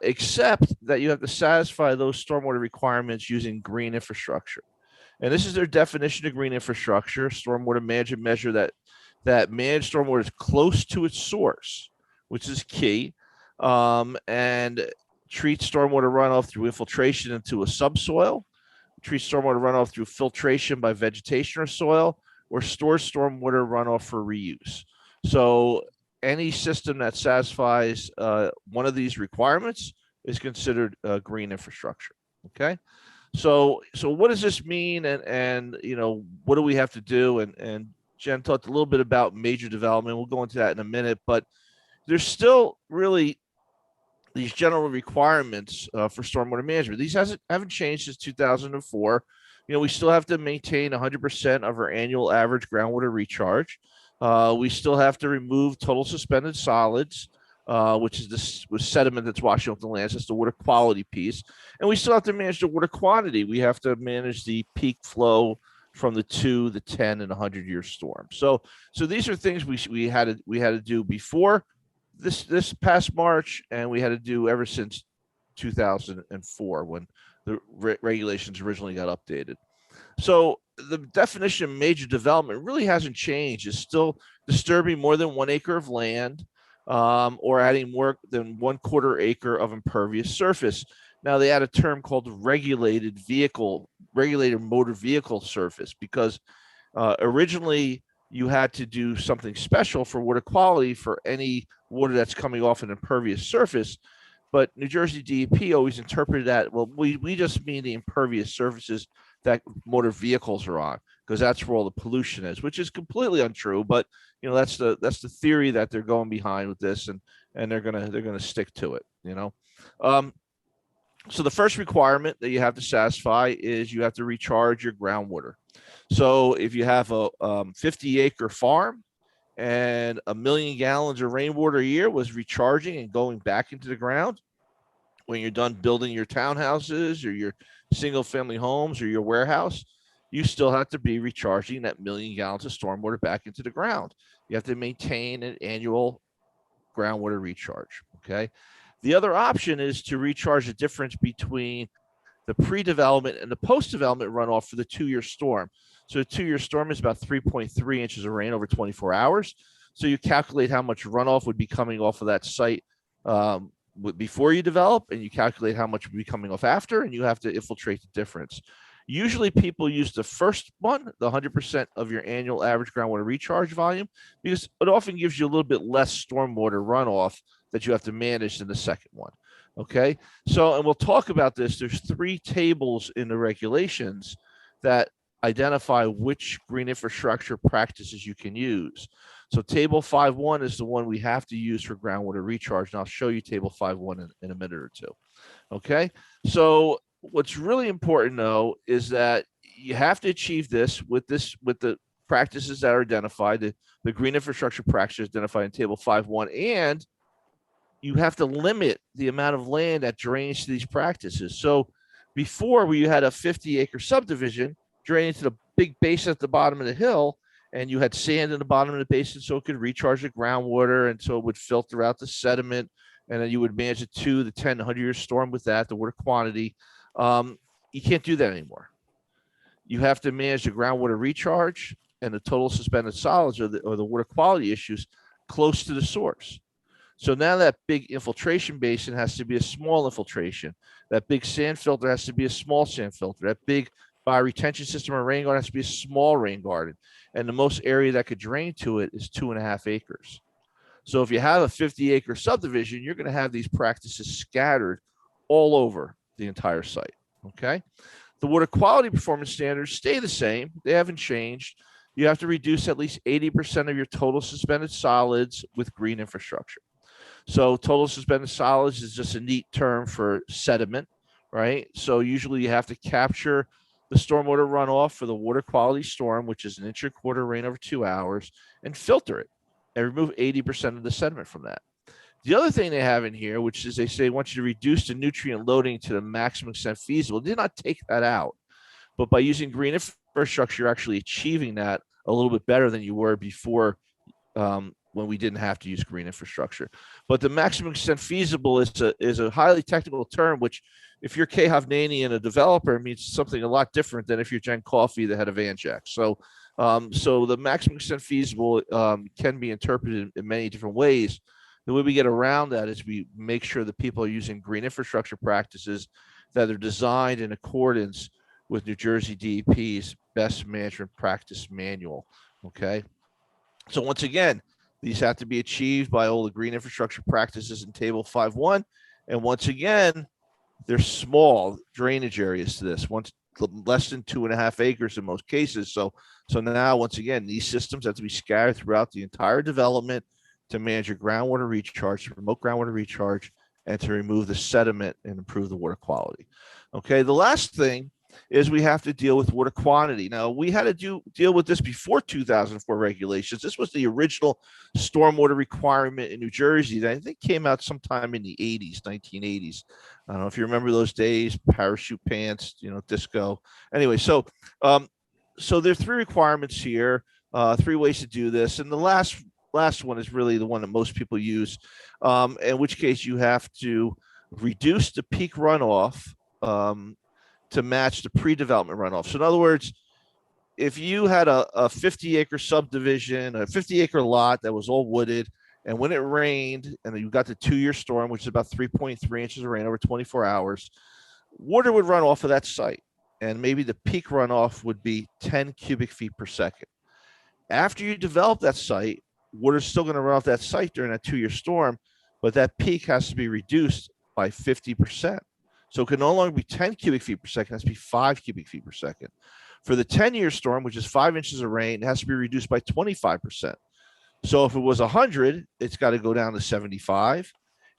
Speaker 4: except that you have to satisfy those stormwater requirements using green infrastructure. And this is their definition of green infrastructure: stormwater management measure that managed stormwater is close to its source, which is key, and treats stormwater runoff through infiltration into a subsoil, treats stormwater runoff through filtration by vegetation or soil, or stores stormwater runoff for reuse. So any system that satisfies one of these requirements is considered green infrastructure. Okay. So what does this mean? And what do we have to do? And Jen talked a little bit about major development. We'll go into that in a minute, but there's still really these general requirements for stormwater management. These haven't changed since 2004. we still have to maintain 100% of our annual average groundwater recharge. We still have to remove total suspended solids, which is this with sediment that's washing off the lands. That's the water quality piece. And we still have to manage the water quantity. We have to manage the peak flow from the 2, the 10, and 100-year storm. So these are things we had to do before this past March, and we had to do ever since 2004 when the regulations originally got updated. So the definition of major development really hasn't changed. It's still disturbing more than 1 acre of land, or adding more than 1/4 acre of impervious surface. Now they add a term called regulated motor vehicle surface, because originally you had to do something special for water quality for any water that's coming off an impervious surface. But New Jersey DEP always interpreted that, well, we just mean the impervious surfaces that motor vehicles are on, because that's where all the pollution is, which is completely untrue. But that's the theory that they're going behind with this, and they're gonna stick to it. So the first requirement that you have to satisfy is you have to recharge your groundwater. So if you have a 50-acre farm and 1 million gallons of rainwater a year was recharging and going back into the ground, when you're done building your townhouses or your single family homes or your warehouse, you still have to be recharging that 1 million gallons of stormwater back into the ground. You have to maintain an annual groundwater recharge. Okay. The other option is to recharge the difference between the pre-development and the post-development runoff for the 2-year storm. So the 2-year storm is about 3.3 inches of rain over 24 hours. So you calculate how much runoff would be coming off of that site before you develop, and you calculate how much would be coming off after, and you have to infiltrate the difference. Usually people use the first one, the 100% of your annual average groundwater recharge volume, because it often gives you a little bit less stormwater runoff that you have to manage than the second one. Okay. So, and we'll talk about this. There's 3 tables in the regulations that identify which green infrastructure practices you can use. So table 5.1 is the one we have to use for groundwater recharge. And I'll show you table 5.1 in a minute or two. Okay. So what's really important though, is that you have to achieve this with the practices that are identified, the green infrastructure practices identified in table 5.1, and you have to limit the amount of land that drains to these practices. So before, where you had a 50-acre subdivision draining to the big basin at the bottom of the hill, and you had sand in the bottom of the basin so it could recharge the groundwater, and so it would filter out the sediment, and then you would manage the 2, the 10, 100-year storm with that, the water quantity. You can't do that anymore. You have to manage the groundwater recharge and the total suspended solids or the water quality issues close to the source. So now that big infiltration basin has to be a small infiltration. That big sand filter has to be a small sand filter. That big bioretention system or rain garden has to be a small rain garden. And the most area that could drain to it is 2.5 acres. So if you have a 50-acre subdivision, you're going to have these practices scattered all over the entire site. Okay. The water quality performance standards stay the same. They haven't changed. You have to reduce at least 80% of your total suspended solids with green infrastructure. So total suspended solids is just a neat term for sediment, right? So usually you have to capture the stormwater runoff for the water quality storm, which is 1.25 inches rain over 2 hours, and filter it and remove 80% of the sediment from that. The other thing they have in here, which is they say they want you to reduce the nutrient loading to the maximum extent feasible. They did not take that out, but by using green infrastructure, you're actually achieving that a little bit better than you were before, when we didn't have to use green infrastructure. But the maximum extent feasible is a highly technical term, which if you're Kay Hovnanian and a developer, means something a lot different than if you're Jen Coffey, the head of Anjac. So the maximum extent feasible can be interpreted in many different ways. The way we get around that is we make sure that people are using green infrastructure practices that are designed in accordance with New Jersey DEP's best management practice manual. Okay. So once again, these have to be achieved by all the green infrastructure practices in table 5.1. And once again, they're small drainage areas to this, less than 2.5 acres in most cases. So now, once again, these systems have to be scattered throughout the entire development to manage your groundwater recharge, to promote groundwater recharge, and to remove the sediment and improve the water quality. Okay, the last thing is we have to deal with water quantity. Now, we had to deal with this before 2004 regulations. This was the original stormwater requirement in New Jersey that I think came out sometime in the 80s, 1980s. I don't know if you remember those days, parachute pants, disco. Anyway, so there are 3 requirements here, 3 ways to do this. And the last one is really the one that most people use, in which case you have to reduce the peak runoff to match the pre-development runoff. So in other words, if you had a 50-acre subdivision, a 50-acre lot that was all wooded, and when it rained and you got the 2-year storm, which is about 3.3 inches of rain over 24 hours, water would run off of that site. And maybe the peak runoff would be 10 cubic feet per second. After you develop that site, water is still going to run off that site during that 2-year storm, but that peak has to be reduced by 50%. So it can no longer be 10 cubic feet per second, it has to be 5 cubic feet per second. For the 10-year storm, which is 5 inches of rain, it has to be reduced by 25%. So if it was 100, it's got to go down to 75.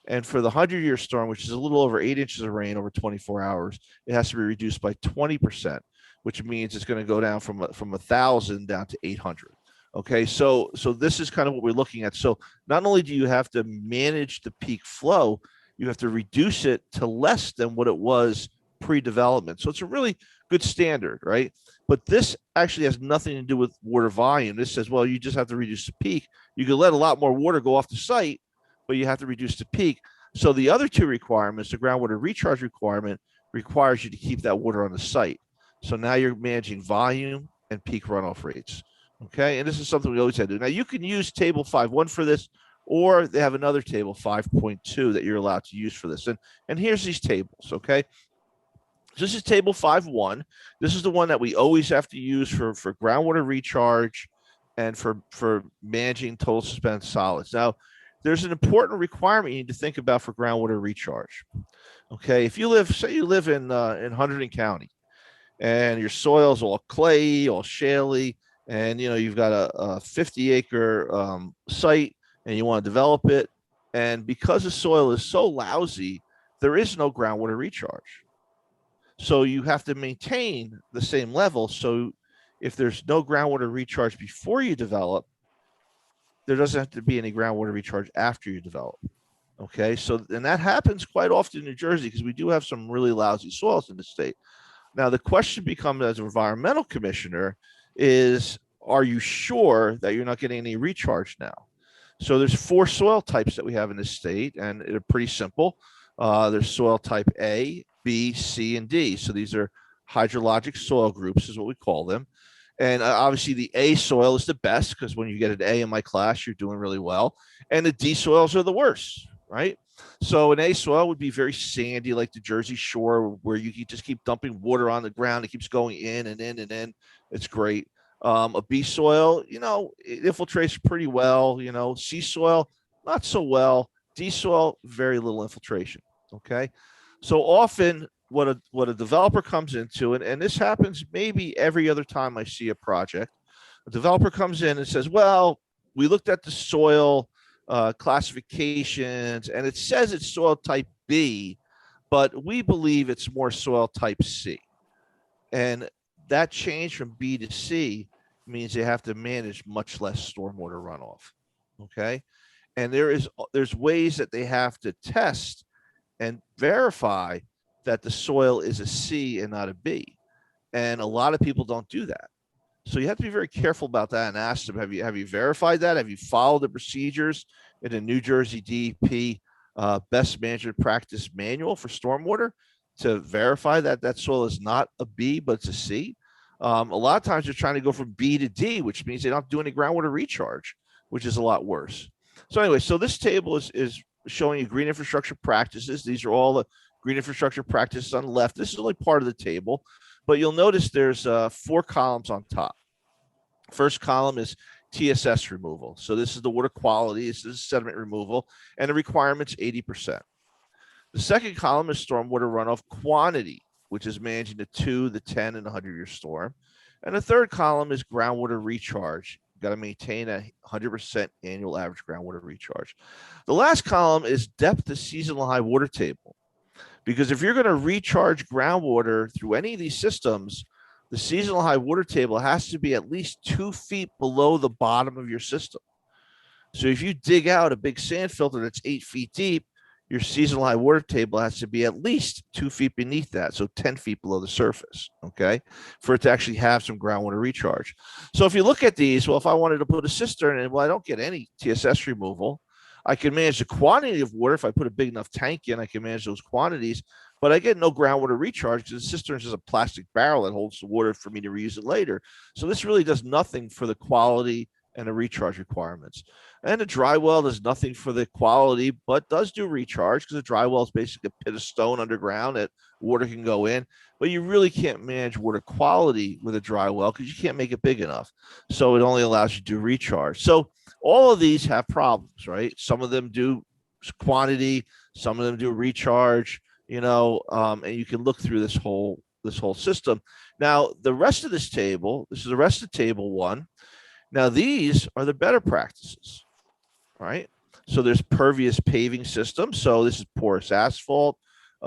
Speaker 4: And for the 100-year storm, which is a little over 8 inches of rain over 24 hours, it has to be reduced by 20%, which means it's going to go down from 1,000 down to 800. Okay, so this is kind of what we're looking at. So not only do you have to manage the peak flow, you have to reduce it to less than what it was pre-development. So it's a really good standard, right? But this actually has nothing to do with water volume. This says, well, you just have to reduce the peak. You can let a lot more water go off the site, but you have to reduce the peak. So the other 2 requirements, the groundwater recharge requirement, requires you to keep that water on the site. So now you're managing volume and peak runoff rates. Okay, and this is something we always had to do. Now you can use table 5.1 for this, or they have another table 5.2 that you're allowed to use for this. And here's these tables. Okay, so this is table 5.1. This is the one that we always have to use for groundwater recharge and for managing total suspended solids. Now, there's an important requirement you need to think about for groundwater recharge. Okay, if you say you live in Hunterdon County, and your soil's all clay, all shaly, and you've got a 50-acre site, and you want to develop it, and because the soil is so lousy, there is no groundwater recharge. So you have to maintain the same level. So if there's no groundwater recharge before you develop, there doesn't have to be any groundwater recharge after you develop. Okay, so and that happens quite often in New Jersey because we do have some really lousy soils in the state. Now the question becomes, as an environmental commissioner, is are you sure that you're not getting any recharge now? So there's 4 soil types that we have in this state, and they're pretty simple. There's soil type A, B, C, and D. So these are hydrologic soil groups is what we call them. And obviously the A soil is the best because when you get an A in my class, you're doing really well. And the D soils are the worst, right? So an A soil would be very sandy, like the Jersey Shore, where you just keep dumping water on the ground. It keeps going in and in and in. It's great. A B soil, it infiltrates pretty well. C soil, not so well. D soil, very little infiltration. Okay. So often what a developer comes into, and this happens maybe every other time I see a project, a developer comes in and says, well, we looked at the soil classifications and it says it's soil type B, but we believe it's more soil type C. And that change from B to C means they have to manage much less stormwater runoff. Okay. And there's ways that they have to test and verify that the soil is a C and not a B. And a lot of people don't do that. So you have to be very careful about that and ask them, have you verified that? Have you followed the procedures in the New Jersey DEP best management practice manual for stormwater to verify that that soil is not a B, but it's a C? A lot of times they're trying to go from B to D, which means they don't do any groundwater recharge, which is a lot worse. So anyway, so this table is showing you green infrastructure practices. These are all the green infrastructure practices on the left. This is only part of the table, but you'll notice there's 4 columns on top. First column is TSS removal. So this is the water quality, this is sediment removal, and the requirement's 80%. The second column is stormwater runoff quantity, which is managing the 2, the 10, and the 100-year storm. And the third column is groundwater recharge. You've got to maintain a 100% annual average groundwater recharge. The last column is depth to seasonal high water table, Because if you're going to recharge groundwater through any of these systems, the seasonal high water table has to be at least 2 feet below the bottom of your system. So if you dig out a big sand filter that's 8 feet deep, your seasonal high water table has to be at least 2 feet beneath that, so 10 feet below the surface, okay, for it to actually have some groundwater recharge. So if you look at these, well, if I wanted to put a cistern in, well, I don't get any TSS removal. I can manage the quantity of water. If I put a big enough tank in, I can manage those quantities, but I get no groundwater recharge because the cistern is just a plastic barrel that holds the water for me to reuse it later. So this really does nothing for the quality and the recharge requirements. And a dry well does nothing for the quality, but does do recharge because a dry well is basically a pit of stone underground that water can go in. But you really can't manage water quality with a dry well because you can't make it big enough. So it only allows you to do recharge. So all of these have problems, right? Some of them do quantity, some of them do recharge, and you can look through this whole system. Now, the rest of this table, this is the rest of table 1. Now, these are the better practices, right? So there's pervious paving system. So this is porous asphalt,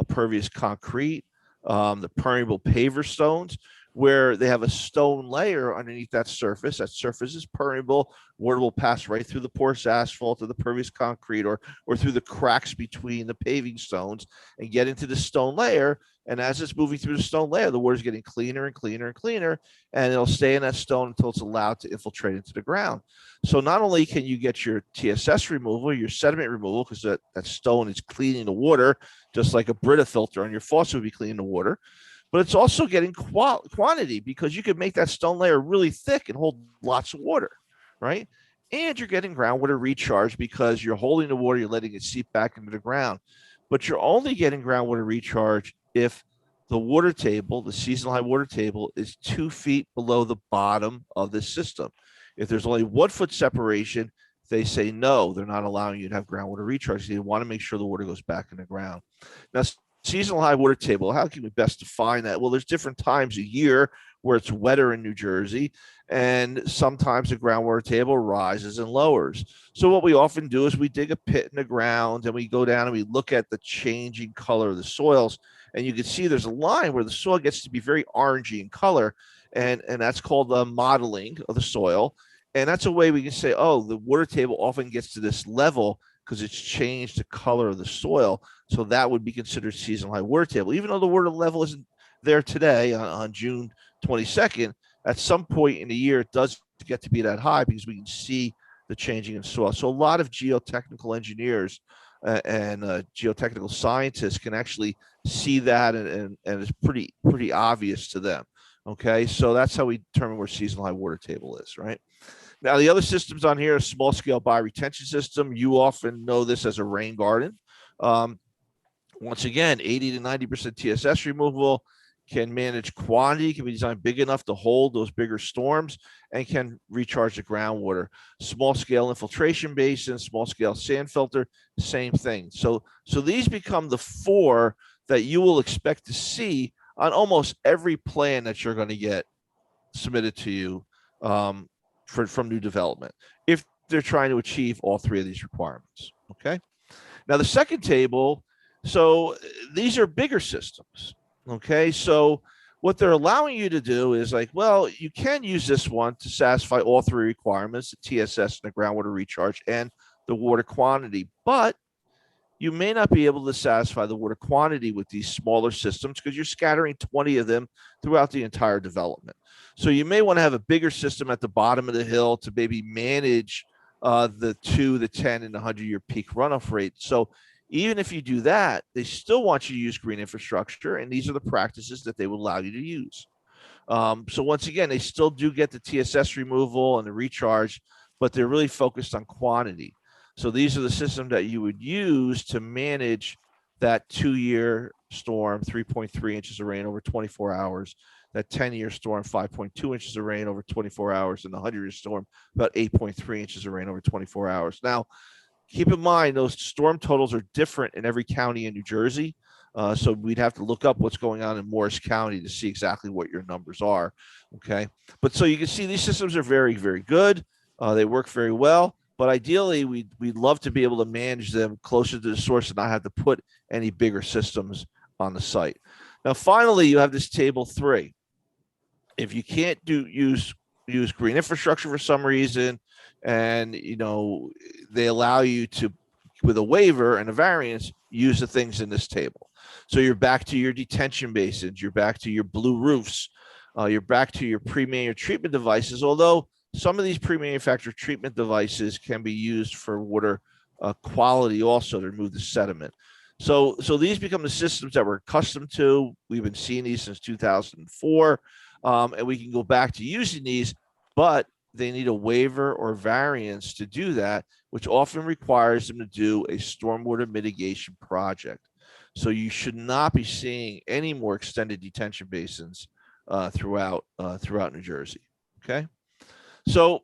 Speaker 4: pervious concrete, the permeable paver stones, where they have a stone layer underneath that surface. That surface is permeable. Water will pass right through the porous asphalt or the pervious concrete or through the cracks between the paving stones and get into the stone layer. And as it's moving through the stone layer, the water is getting cleaner and cleaner and cleaner, and it'll stay in that stone until it's allowed to infiltrate into the ground. So not only can you get your TSS removal, your sediment removal, because that stone is cleaning the water, just like a Brita filter on your faucet would be cleaning the water, but it's also getting quantity because you could make that stone layer really thick and hold lots of water, right? And you're getting groundwater recharge because you're holding the water, you're letting it seep back into the ground. But you're only getting groundwater recharge if the water table, the seasonal high water table, is 2 feet below the bottom of the system. If there's only 1 foot separation, they say no, they're not allowing you to have groundwater recharge. They want to make sure the water goes back in the ground. Now, seasonal high water table, how can we best define that? Well, there's different times a year where it's wetter in New Jersey, and sometimes the groundwater table rises and lowers. So what we often do is we dig a pit in the ground and we go down and we look at the changing color of the soils, and you can see there's a line where the soil gets to be very orangey in color, and that's called the modeling of the soil. And that's a way we can say, oh, the water table often gets to this level because it's changed the color of the soil. So that would be considered seasonal high water table. Even though the water level isn't there today on June 22nd, at some point in the year, it does get to be that high because we can see the changing in soil. So a lot of geotechnical engineers and geotechnical scientists can actually see that, and it's pretty obvious to them. Okay, so that's how we determine where seasonal high water table is, right? Now, the other systems on here, a small scale bioretention system. You often know this as a rain garden. Once again, 80 to 90% TSS removal, can manage quantity, can be designed big enough to hold those bigger storms, and can recharge the groundwater. Small scale infiltration basin, small scale sand filter, same thing. So these become the 4 that you will expect to see on almost every plan that you're going to get submitted to you from new development, if they're trying to achieve all 3 of these requirements. Okay. Now the second table, so these are bigger systems. Okay, so what they're allowing you to do is like, well, you can use this one to satisfy all 3 requirements, the TSS and the groundwater recharge and the water quantity, but you may not be able to satisfy the water quantity with these smaller systems because you're scattering 20 of them throughout the entire development. So you may want to have a bigger system at the bottom of the hill to maybe manage the 2, the 10, and the 100-year peak runoff rate. So even if you do that, they still want you to use green infrastructure, and these are the practices that they will allow you to use. So once again, they still do get the TSS removal and the recharge, but they're really focused on quantity. So these are the systems that you would use to manage that 2-year storm, 3.3 inches of rain over 24 hours, that 10-year storm, 5.2 inches of rain over 24 hours, and the 100-year storm, about 8.3 inches of rain over 24 hours. Now, keep in mind, those storm totals are different in every county in New Jersey. So we'd have to look up what's going on in Morris County to see exactly what your numbers are. Okay. But so you can see these systems are very, very good. They work very well. But ideally, we'd love to be able to manage them closer to the source and not have to put any bigger systems on the site. Now, finally, you have this table 3. If you can't use green infrastructure for some reason, and they allow you to, with a waiver and a variance, use the things in this table. So you're back to your detention basins, you're back to your blue roofs, you're back to your pre-manufactured treatment devices, although some of these pre-manufactured treatment devices can be used for water quality also to remove the sediment. So these become the systems that we're accustomed to. We've been seeing these since 2004, and we can go back to using these, but they need a waiver or variance to do that, which often requires them to do a stormwater mitigation project. So you should not be seeing any more extended detention basins throughout New Jersey. Okay, so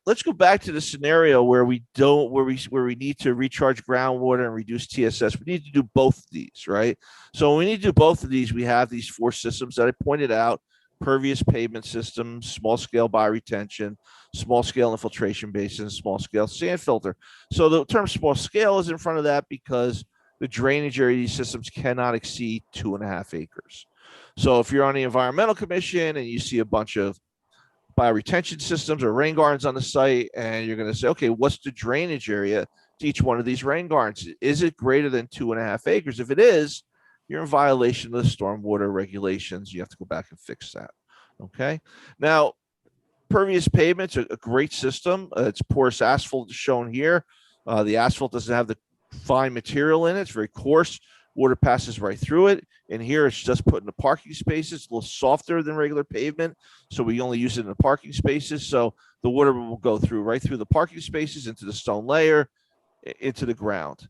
Speaker 4: let's go back to the scenario where we need to recharge groundwater and reduce TSS. We need to do both of these, right? So when we need to do both of these, we have these 4 systems that I pointed out: pervious pavement systems, small scale bioretention, small scale infiltration basins, small scale sand filter. So the term small scale is in front of that because the drainage area of these systems cannot exceed 2.5 acres. So if you're on the Environmental Commission and you see a bunch of bioretention systems or rain gardens on the site, and you're going to say, okay, what's the drainage area to each one of these rain gardens? Is it greater than 2.5 acres? If it is, you're in violation of the stormwater regulations. You have to go back and fix that. Okay. Now, pervious pavements are a great system. It's porous asphalt shown here. The asphalt doesn't have the fine material in it. It's very coarse. Water passes right through it. And here it's just put in the parking spaces, a little softer than regular pavement. So we only use it in the parking spaces. So the water will go through right through the parking spaces into the stone layer, into the ground.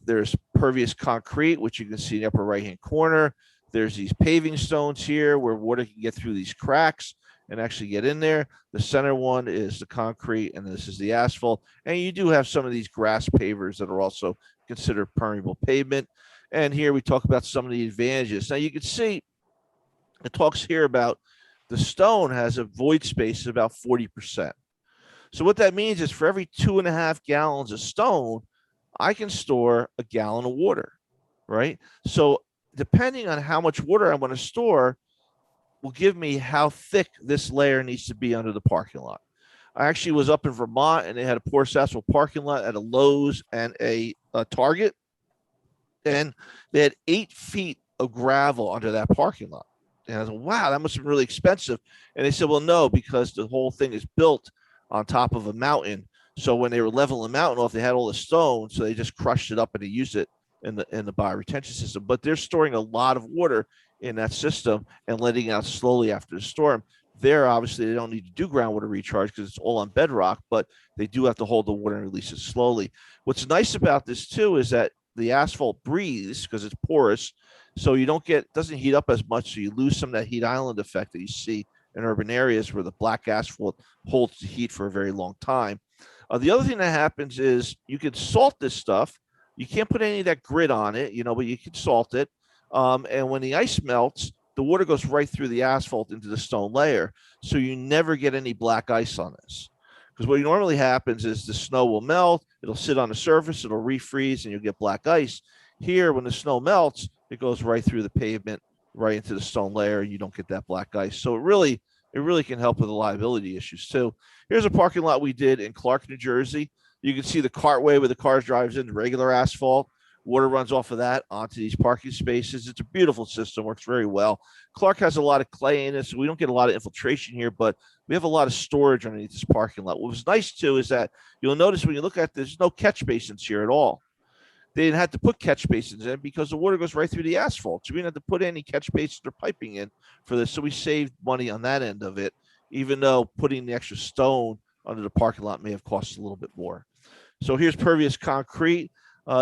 Speaker 4: There's pervious concrete, which you can see in the upper right-hand corner. There's these paving stones here where water can get through these cracks and actually get in there. The center one is the concrete, and this is the asphalt. And you do have some of these grass pavers that are also considered permeable pavement. And here we talk about some of the advantages. Now you can see it talks here about the stone has a void space of about 40%. So what that means is for every 2.5 gallons of stone, I can store a gallon of water, right? So depending on how much water I'm going to store will give me how thick this layer needs to be under the parking lot. I actually was up in Vermont, and they had a porous asphalt parking lot at a Lowe's and a Target, and they had 8 feet of gravel under that parking lot. And I was like, wow, that must have been really expensive. And they said, well, no, because the whole thing is built on top of a mountain. So when they were leveling the mountain off, they had all the stone, so they just crushed it up and they used it in the bioretention system. But they're storing a lot of water in that system and letting it out slowly after the storm. There, obviously, they don't need to do groundwater recharge because it's all on bedrock, but they do have to hold the water and release it slowly. What's nice about this, too, is that the asphalt breathes because it's porous, so you doesn't heat up as much, so you lose some of that heat island effect that you see in urban areas where the black asphalt holds the heat for a very long time. The other thing that happens is you can salt this stuff. You can't put any of that grit on it, but you can salt it. And when the ice melts, the water goes right through the asphalt into the stone layer. So you never get any black ice on this. Because what normally happens is the snow will melt, it'll sit on the surface, it'll refreeze, and you'll get black ice. Here, when the snow melts, it goes right through the pavement, right into the stone layer. You don't get that black ice. So it really can help with the liability issues too. Here's a parking lot we did in Clark, New Jersey. You can see the cartway where the cars drives in, regular asphalt. Water runs off of that onto these parking spaces. It's a beautiful system, works very well. Clark has a lot of clay in it, so we don't get a lot of infiltration here, but we have a lot of storage underneath this parking lot. What was nice too is that you'll notice when you look at this, there's no catch basins here at all. They didn't have to put catch basins in because the water goes right through the asphalt. So we didn't have to put any catch basins or piping in for this. So we saved money on that end of it, even though putting the extra stone under the parking lot may have cost a little bit more. So here's pervious concrete.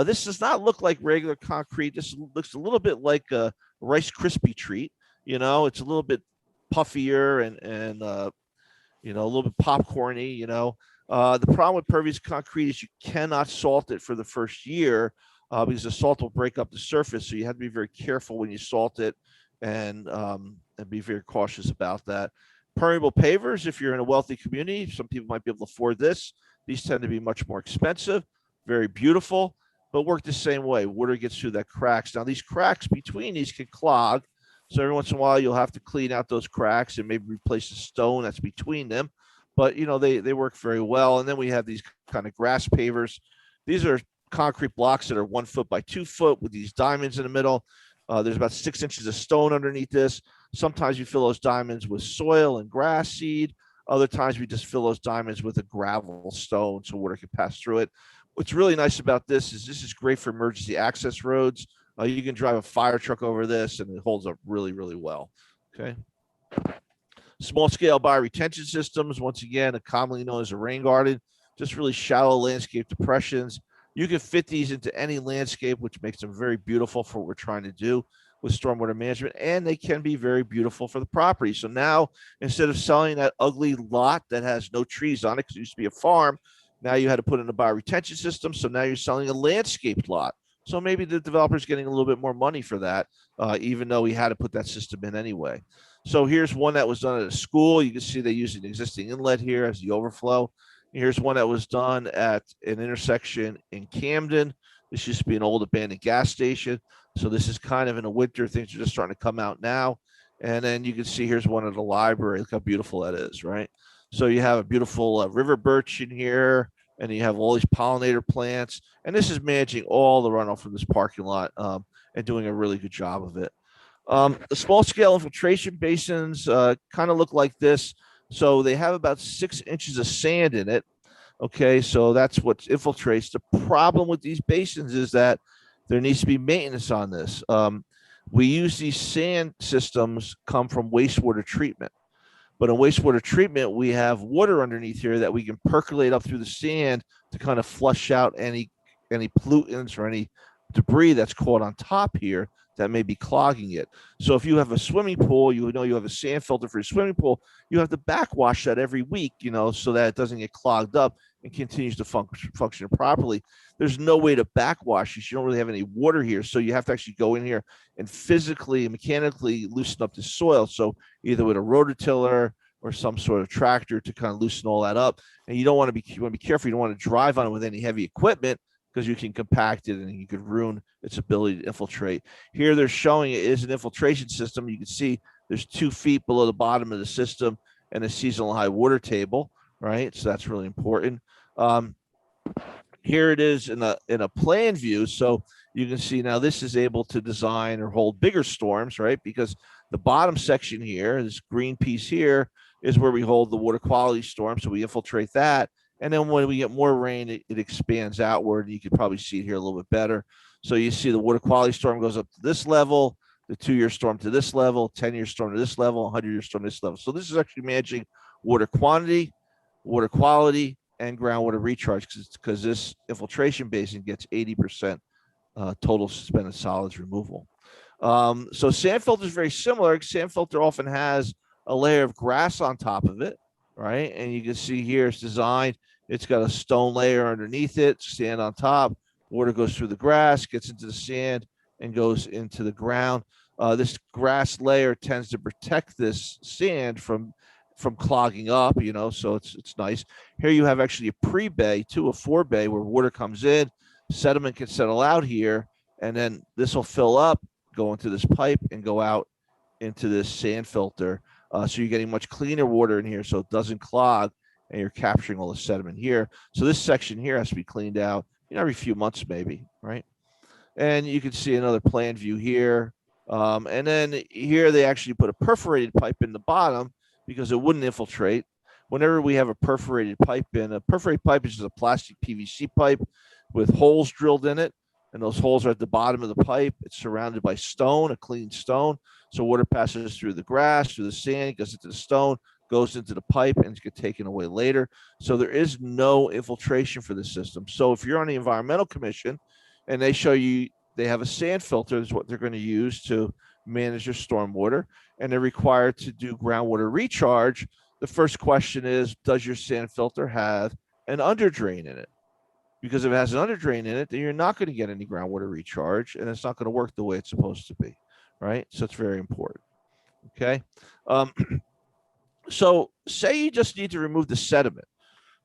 Speaker 4: This does not look like regular concrete. This looks a little bit like a Rice Krispie treat. It's a little bit puffier and a little bit popcorny. The problem with pervious concrete is you cannot salt it for the first year because the salt will break up the surface. So you have to be very careful when you salt it and be very cautious about that. Permeable pavers, if you're in a wealthy community, some people might be able to afford this. These tend to be much more expensive, very beautiful. but work the same way. Water gets through that cracks. Now these cracks between these can clog. So every once in a while you'll have to clean out those cracks and maybe replace the stone that's between them. But you know, they work very well. And then we have these kind of grass pavers. These are concrete blocks that are 1 foot by 2 foot with these diamonds in the middle. There's about 6 inches of stone underneath this. Sometimes you fill those diamonds with soil and grass seed. Other times we just fill those diamonds with a gravel stone so water can pass through it. What's really nice about this is great for emergency access roads. You can drive a fire truck over this and it holds up really, really well. Okay. Small scale bioretention systems, once again, commonly known as a rain garden, just really shallow landscape depressions. You can fit these into any landscape, which makes them very beautiful for what we're trying to do with stormwater management, and they can be very beautiful for the property. So now, instead of selling that ugly lot that has no trees on it, because it used to be a farm, now you had to put in a bioretention system. So now you're selling a landscaped lot. So maybe the developer's getting a little bit more money for that, even though he had to put that system in anyway. So here's one that was done at a school. You can see they use an existing inlet here as the overflow. Here's one that was done at an intersection in Camden. This used to be an old abandoned gas station. So this is kind of in the winter. Things are just starting to come out now. And then you can see here's one at the library. Look how beautiful that is, right? So you have a beautiful river birch in here, and you have all these pollinator plants. And this is managing all the runoff from this parking lot and doing a really good job of it. The small scale infiltration basins kind of look like this. So they have about 6 inches of sand in it. Okay, so that's what infiltrates. The problem with these basins is that there needs to be maintenance on this. We use these sand systems come from wastewater treatment. But in wastewater treatment, we have water underneath here that we can percolate up through the sand to kind of flush out any pollutants or any debris that's caught on top here that may be clogging it. So if you have a swimming pool, you know you have a sand filter for your swimming pool, you have to backwash that every week, you know, so that it doesn't get clogged up and continues to function properly. There's no way to backwash this. You don't really have any water here. So you have to actually go in here and physically and mechanically loosen up the soil. So either with a rototiller or some sort of tractor to kind of loosen all that up. And you want to be careful. You don't want to drive on it with any heavy equipment, because you can compact it and you could ruin its ability to infiltrate. Here they're showing it is an infiltration system. You can see there's 2 feet below the bottom of the system and a seasonal high water table, right? So that's really important. Here it is in a plan view. So you can see now this is able to design or hold bigger storms, right? Because the bottom section here, this green piece here, is where we hold the water quality storm. So we infiltrate that. And then when we get more rain, it expands outward. You can probably see it here a little bit better. So you see the water quality storm goes up to this level, the 2-year storm to this level, 10-year storm to this level, 100-year storm to this level. So this is actually managing water quantity, water quality, and groundwater recharge, because this infiltration basin gets 80% total suspended solids removal. So sand filter is very similar. Sand filter often has a layer of grass on top of it, right? And you can see here it's designed. It's got a stone layer underneath it, sand on top. Water goes through the grass, gets into the sand, and goes into the ground. This grass layer tends to protect this sand from clogging up, you know, so it's nice. Here you have actually a pre-bay to a forebay where water comes in, sediment can settle out here, and then this will fill up, go into this pipe, and go out into this sand filter. So you're getting much cleaner water in here so it doesn't clog, and you're capturing all the sediment here. So this section here has to be cleaned out, you know, every few months maybe, right? And you can see another plan view here. And then here they actually put a perforated pipe in the bottom because it wouldn't infiltrate. Whenever we have a perforated pipe in, a perforated pipe is just a plastic PVC pipe with holes drilled in it. And those holes are at the bottom of the pipe. It's surrounded by stone, a clean stone. So water passes through the grass, through the sand, goes into the stone, goes into the pipe, and gets taken away later. So there is no infiltration for this system. So if you're on the Environmental Commission and they show you they have a sand filter, is what they're going to use to manage their stormwater, and they're required to do groundwater recharge, the first question is, does your sand filter have an underdrain in it? Because if it has an underdrain in it, then you're not going to get any groundwater recharge, and it's not going to work the way it's supposed to be, right? So it's very important, okay? So say you just need to remove the sediment.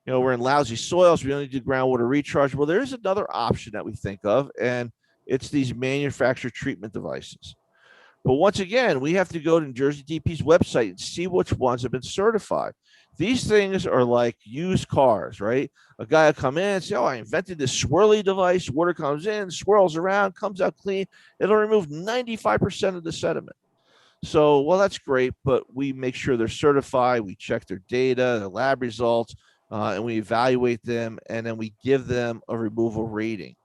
Speaker 4: You know, we're in lousy soils. We only do groundwater recharge. Well, there's another option that we think of, and it's these manufactured treatment devices. But once again, we have to go to New Jersey DP's website and see which ones have been certified. These things are like used cars, right? A guy will come in and say, oh, I invented this swirly device. Water comes in, swirls around, comes out clean. It'll remove 95% of the sediment. So, well, that's great, but we make sure they're certified. We check their data, their lab results, and we evaluate them, and then we give them a removal rating.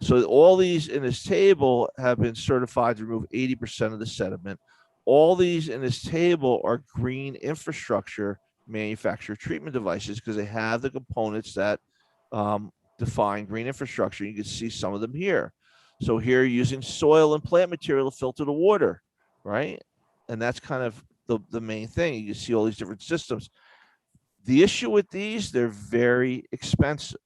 Speaker 4: So all these in this table have been certified to remove 80% of the sediment. All these in this table are green infrastructure manufactured treatment devices because they have the components that define green infrastructure. You can see some of them here. So here, using soil and plant material to filter the water, right? And that's kind of the main thing. You can see all these different systems. The issue with these, they're very expensive,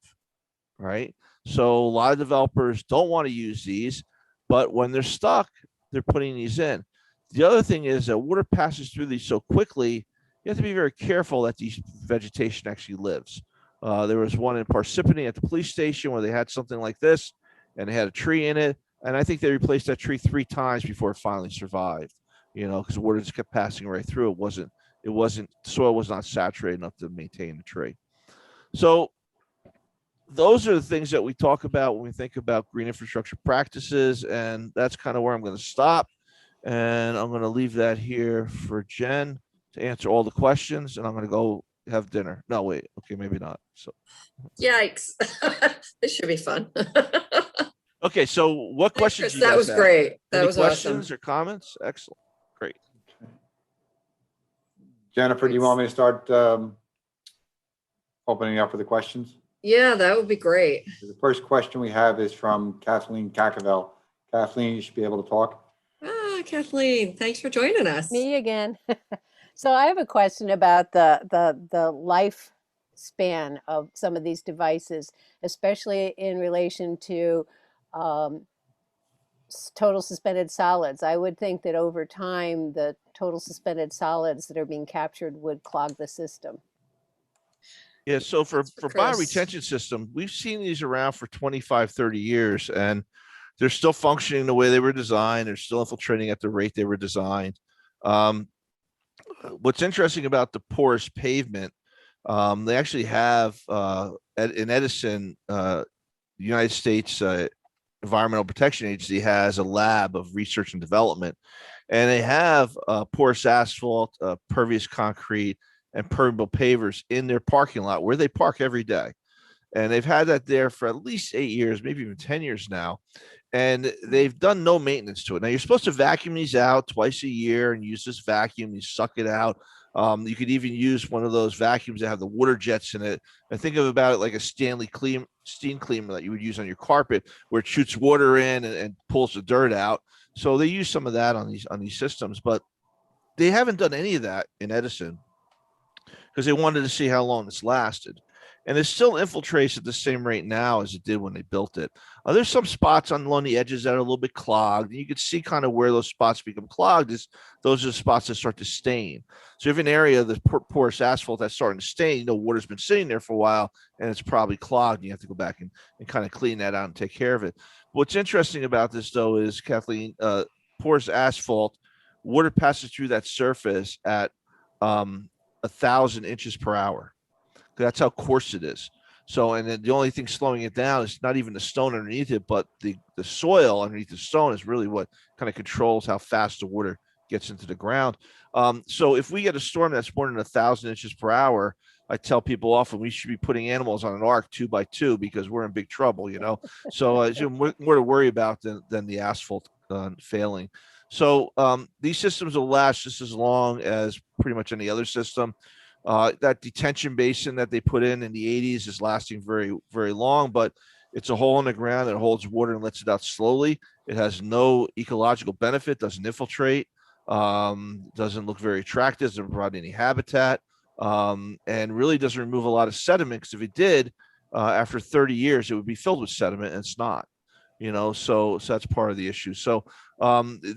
Speaker 4: right? So a lot of developers don't want to use these, but when they're stuck, they're putting these in. The other thing is that water passes through these so quickly, you have to be very careful that these vegetation actually lives. There was one in Parsippany at the police station where they had something like this, and they had a tree in it, and I think they replaced that tree 3 times before it finally survived. You know, because the water just kept passing right through. The soil was not saturated enough to maintain the tree. So those are the things that we talk about when we think about green infrastructure practices, and that's kind of where I'm going to stop. And I'm going to leave that here for Jen to answer all the questions, and I'm going to go have dinner. No, wait. Okay, maybe not. So,
Speaker 2: Yikes. This should be fun.
Speaker 4: okay. So what questions?
Speaker 2: Chris,
Speaker 4: do you
Speaker 2: that
Speaker 4: guys
Speaker 2: was
Speaker 4: have?
Speaker 2: great. That
Speaker 4: Any
Speaker 2: was awesome.
Speaker 4: questions or comments? Excellent. Great.
Speaker 3: Jennifer, do you want me to start opening up for the questions?
Speaker 2: Yeah, that would be great.
Speaker 3: The first question we have is from Kathleen Cacavel. Kathleen, you should be able to talk.
Speaker 2: Ah, Kathleen, thanks for joining us.
Speaker 5: Me again. So I have a question about the lifespan of some of these devices, especially in relation to total suspended solids. I would think that over time, the total suspended solids that are being captured would clog the system.
Speaker 4: Yeah, so for
Speaker 2: Chris.
Speaker 4: bioretention system, we've seen these around for 25, 30 years, and they're still functioning the way they were designed. They're still infiltrating at the rate they were designed. What's interesting about the porous pavement, they actually have in Edison, the United States Environmental Protection Agency has a lab of research and development, and they have porous asphalt, pervious concrete, and permeable pavers in their parking lot where they park every day. And they've had that there for at least 8 years, maybe even 10 years now. And they've done no maintenance to it. Now, you're supposed to vacuum these out twice a year and use this vacuum. You suck it out. You could even use one of those vacuums that have the water jets in it. And think about it like a Stanley steam cleaner that you would use on your carpet, where it shoots water in and pulls the dirt out. So they use some of that on these systems, but they haven't done any of that in Edison because they wanted to see how long this lasted. And it still infiltrates at the same rate now as it did when they built it. There's some spots along the edges that are a little bit clogged. And you can see kind of where those spots become clogged is those are the spots that start to stain. So if you have an area of the porous asphalt that's starting to stain, you know, water's been sitting there for a while and it's probably clogged. And you have to go back and kind of clean that out and take care of it. What's interesting about this, though, is, Kathleen, porous asphalt, water passes through that surface at 1,000 inches per hour. That's how coarse it is. So, and then the only thing slowing it down is not even the stone underneath it, but the soil underneath the stone is really what kind of controls how fast the water gets into the ground. So if we get a storm that's more than 1,000 inches per hour, I tell people often we should be putting animals on an ark 2 by 2 because we're in big trouble, you know. So more to worry about than the asphalt failing. So these systems will last just as long as pretty much any other system. That detention basin that they put in the 80s is lasting very, very long, but it's a hole in the ground that holds water and lets it out slowly. It has no ecological benefit, doesn't infiltrate, doesn't look very attractive, doesn't provide any habitat, and really doesn't remove a lot of sediment, because if it did, after 30 years, it would be filled with sediment, and it's not. You know, so that's part of the issue. So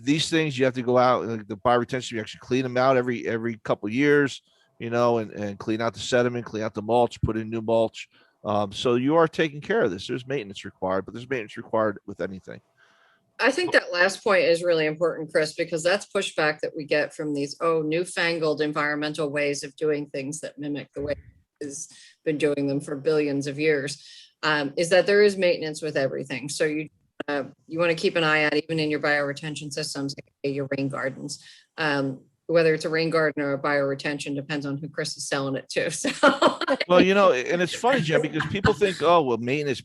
Speaker 4: these things, you have to go out, like the bioretention, you actually clean them out every couple of years. and clean out the sediment, clean out the mulch, put in new mulch. So you are taking care of this. There's maintenance required, but there's maintenance required with anything.
Speaker 2: I think that last point is really important, Chris, because that's pushback that we get from these, newfangled environmental ways of doing things that mimic the way has been doing them for billions of years, is that there is maintenance with everything. So you want to keep an eye out, even in your bioretention systems, your rain gardens. Whether it's a rain garden or a bioretention depends on who Chris is selling it to. So,
Speaker 4: Well, and it's funny, Jen, because people think, oh, well, maintenance,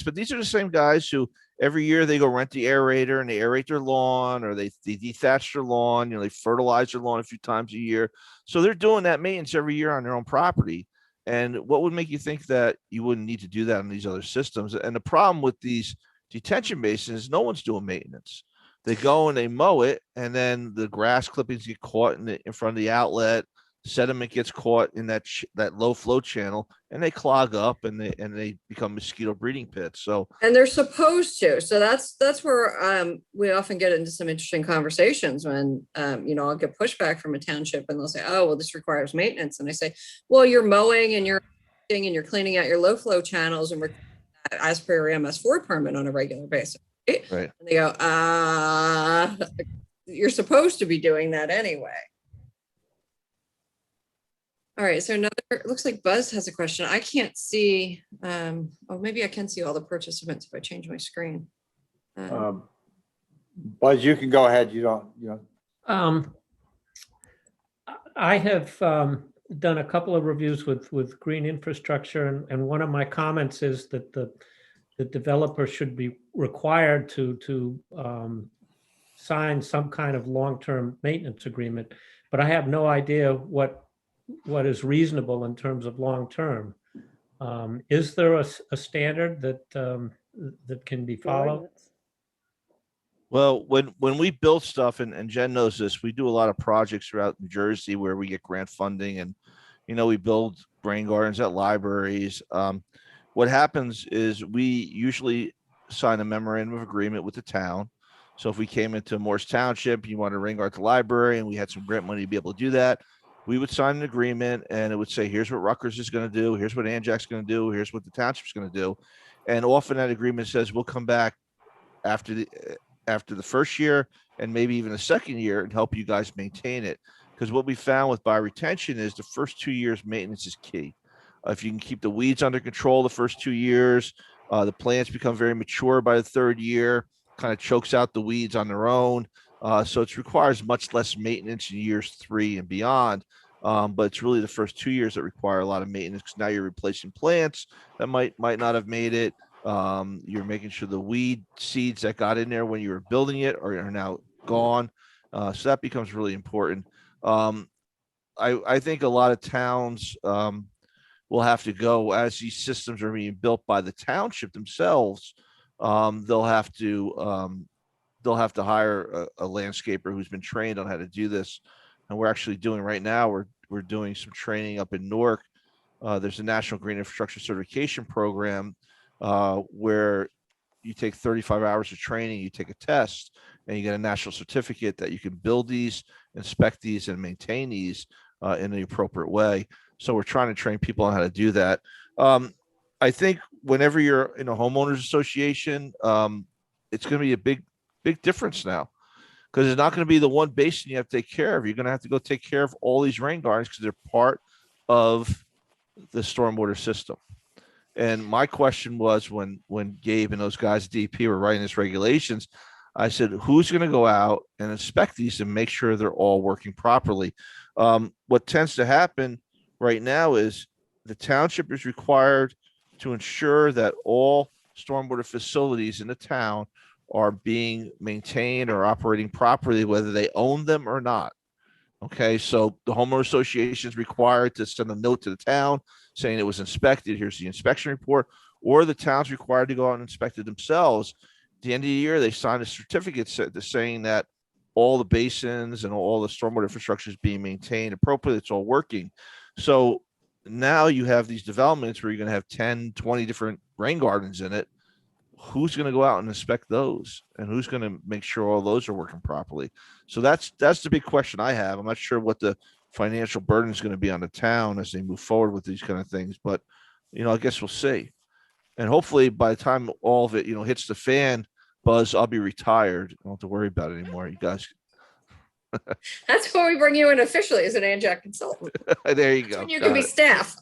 Speaker 4: but these are the same guys who every year they go rent the aerator and they aerate their lawn, or they dethatch their lawn, they fertilize their lawn a few times a year. So they're doing that maintenance every year on their own property. And what would make you think that you wouldn't need to do that in these other systems? And the problem with these detention basins is no one's doing maintenance. They go and they mow it, and then the grass clippings get caught in front of the outlet. Sediment gets caught in that low flow channel, and they clog up, and they become mosquito breeding pits. So,
Speaker 2: and they're supposed to. So that's where we often get into some interesting conversations when I'll get pushback from a township, and they'll say, "Oh, well, this requires maintenance," and I say, "Well, you're mowing and you're cleaning out your low flow channels, and as per your MS4 permit on a regular basis."
Speaker 4: Right.
Speaker 2: And they go, you're supposed to be doing that anyway. All right, so it looks like Buzz has a question. I can't see, maybe I can see all the participants if I change my screen.
Speaker 3: Buzz, you can go ahead. You don't.
Speaker 1: I have done a couple of reviews with green infrastructure, and one of my comments is that the developer should be required to sign some kind of long-term maintenance agreement, but I have no idea what is reasonable in terms of long-term. Is there a standard that can be followed?
Speaker 4: Well, when we build stuff, and Jen knows this, we do a lot of projects throughout New Jersey where we get grant funding, and we build rain gardens at libraries. What happens is we usually sign a memorandum of agreement with the town. So if we came into Morris Township, you want to rain guard the library, and we had some grant money to be able to do that, we would sign an agreement, and it would say, here's what Rutgers is going to do, here's what Anjac's going to do, here's what the township's going to do. And often that agreement says we'll come back after the first year and maybe even the second year and help you guys maintain it. Because what we found with bioretention is the first 2 years maintenance is key. If you can keep the weeds under control the first 2 years, the plants become very mature by the third year, kind of chokes out the weeds on their own. So it requires much less maintenance in years 3 and beyond. But it's really the first 2 years that require a lot of maintenance, because now you're replacing plants that might not have made it. You're making sure the weed seeds that got in there when you were building it are now gone. So that becomes really important. I think a lot of towns will have to go, as these systems are being built by the township themselves. They'll have to hire a landscaper who's been trained on how to do this. And we're actually doing right now, we're doing some training up in Newark. There's a National Green Infrastructure Certification Program where you take 35 hours of training, you take a test, and you get a national certificate that you can build these, inspect these, and maintain these in the appropriate way. So we're trying to train people on how to do that. I think whenever you're in a homeowners association, it's going to be a big difference now, because it's not going to be the one basin you have to take care of. You're going to have to go take care of all these rain gardens because they're part of the stormwater system. And my question was, when Gabe and those guys at DEP were writing these regulations, I said, who's going to go out and inspect these and make sure they're all working properly? What tends to happen right now is the township is required to ensure that all stormwater facilities in the town are being maintained or operating properly, whether they own them or not. Okay, so the homeowner association is required to send a note to the town saying it was inspected. Here's the inspection report. Or the town's required to go out and inspect it themselves. At the end of the year, they sign a certificate saying that all the basins and all the stormwater infrastructure is being maintained appropriately. It's all working. So now you have these developments where you're going to have 10, 20 different rain gardens in it. Who's going to go out and inspect those, and who's going to make sure all those are working properly? So that's the big question I have. I'm not sure what the financial burden is going to be on the town as they move forward with these kind of things. But, I guess we'll see. And hopefully by the time all of it, hits the fan, Buzz, I'll be retired. I don't have to worry about it anymore. You guys,
Speaker 2: That's why we bring you in officially as an ANJAC consultant.
Speaker 4: there you go.
Speaker 2: And you
Speaker 4: Got
Speaker 2: can be
Speaker 4: it.
Speaker 2: staff.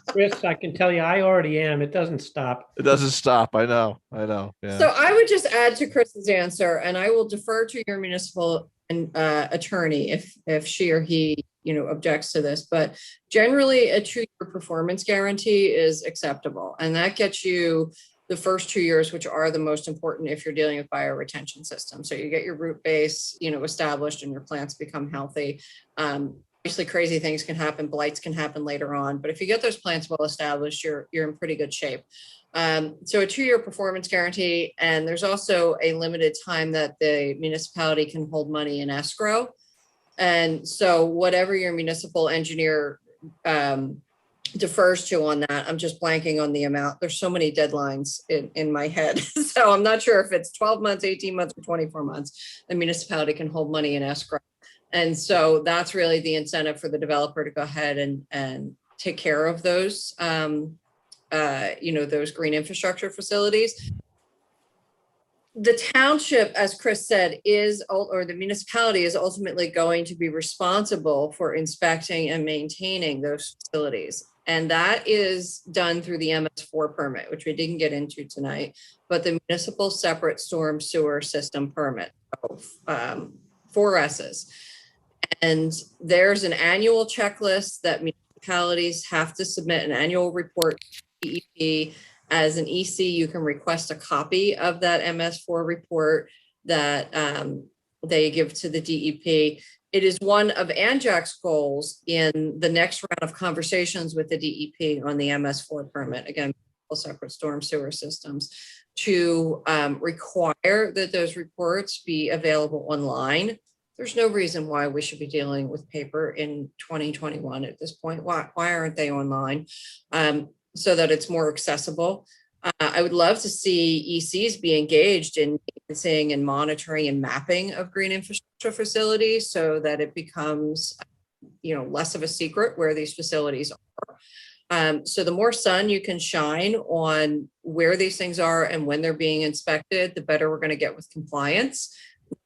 Speaker 1: Chris, I can tell you, I already am. It doesn't stop.
Speaker 4: It doesn't stop. I know. Yeah.
Speaker 2: So I would just add to Chris's answer, and I will defer to your municipal attorney if she or he, objects to this. But generally, a 2-year performance guarantee is acceptable, and that gets you the first 2 years, which are the most important if you're dealing with bioretention systems. So you get your root base, established, and your plants become healthy. Obviously, crazy things can happen, blights can happen later on, but if you get those plants well established, you're in pretty good shape. So a 2-year performance guarantee, and there's also a limited time that the municipality can hold money in escrow. And so whatever your municipal engineer defers to on that, I'm just blanking on the amount. There's so many deadlines in my head. So I'm not sure if it's 12 months, 18 months, or 24 months, the municipality can hold money in escrow. And so that's really the incentive for the developer to go ahead and take care of those, those green infrastructure facilities. The township, as Chris said, or the municipality is ultimately going to be responsible for inspecting and maintaining those facilities. And that is done through the MS4 permit, which we didn't get into tonight, but the municipal separate storm sewer system permit, 4 S's. And there's an annual checklist that municipalities have to submit an annual report to DEP. As an EC, you can request a copy of that MS4 report that they give to the DEP. It is one of ANJAC's goals in the next round of conversations with the DEP on the MS4 permit, again, separate storm sewer systems, to require that those reports be available online. There's no reason why we should be dealing with paper in 2021 at this point. Why aren't they online? So that it's more accessible. I would love to see ECs be engaged in seeing and monitoring and mapping of green infrastructure facilities so that it becomes, less of a secret where these facilities are. So the more sun you can shine on where these things are and when they're being inspected, the better we're going to get with compliance.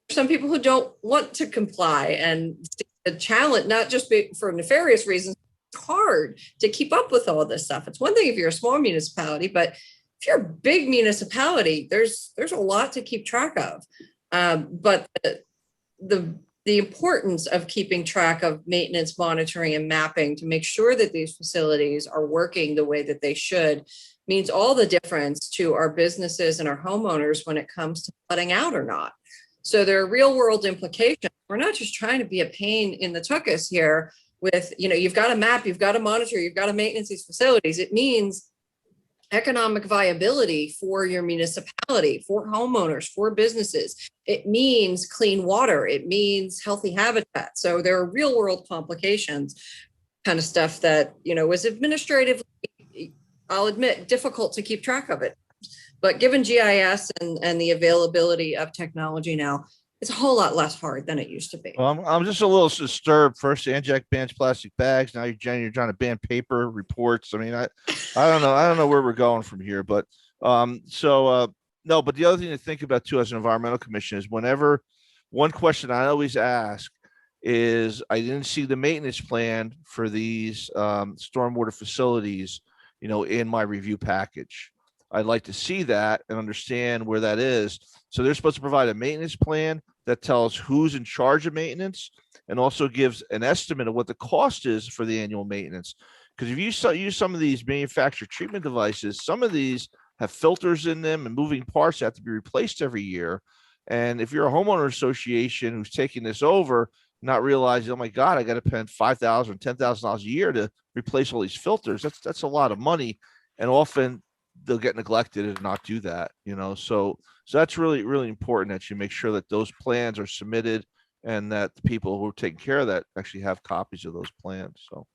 Speaker 2: Some people who don't want to comply, and the challenge, not just for nefarious reasons, it's hard to keep up with all this stuff. It's one thing if you're a small municipality, but if you're a big municipality, there's a lot to keep track of. But the importance of keeping track of maintenance, monitoring, and mapping to make sure that these facilities are working the way that they should means all the difference to our businesses and our homeowners when it comes to flooding out or not. So there are real world implications. We're not just trying to be a pain in the tuchus here with, you've got to map, you've got to monitor, you've got to maintenance these facilities. It means economic viability for your municipality, for homeowners, for businesses. It means clean water. It means healthy habitat. So there are real world complications, kind of stuff that, was administratively, I'll admit, difficult to keep track of it. But given GIS and the availability of technology now, it's a whole lot less hard than it used to be.
Speaker 4: Well, I'm just a little disturbed. First, ANJAC bans plastic bags. Now you're trying to ban paper reports. I mean, I don't know. I don't know where we're going from here. But no. But the other thing to think about too, as an environmental commission, is whenever one question I always ask is, I didn't see the maintenance plan for these stormwater facilities, in my review package. I'd like to see that and understand where that is. So they're supposed to provide a maintenance plan that tells who's in charge of maintenance and also gives an estimate of what the cost is for the annual maintenance. Because if you use some of these manufactured treatment devices, some of these have filters in them and moving parts that have to be replaced every year. And if you're a homeowner association who's taking this over, not realizing, oh my God, I got to spend $5,000 or $10,000 a year to replace all these filters. That's a lot of money. And often they'll get neglected and not do that, so that's really, really important that you make sure that those plans are submitted and that the people who are taking care of that actually have copies of those plans. So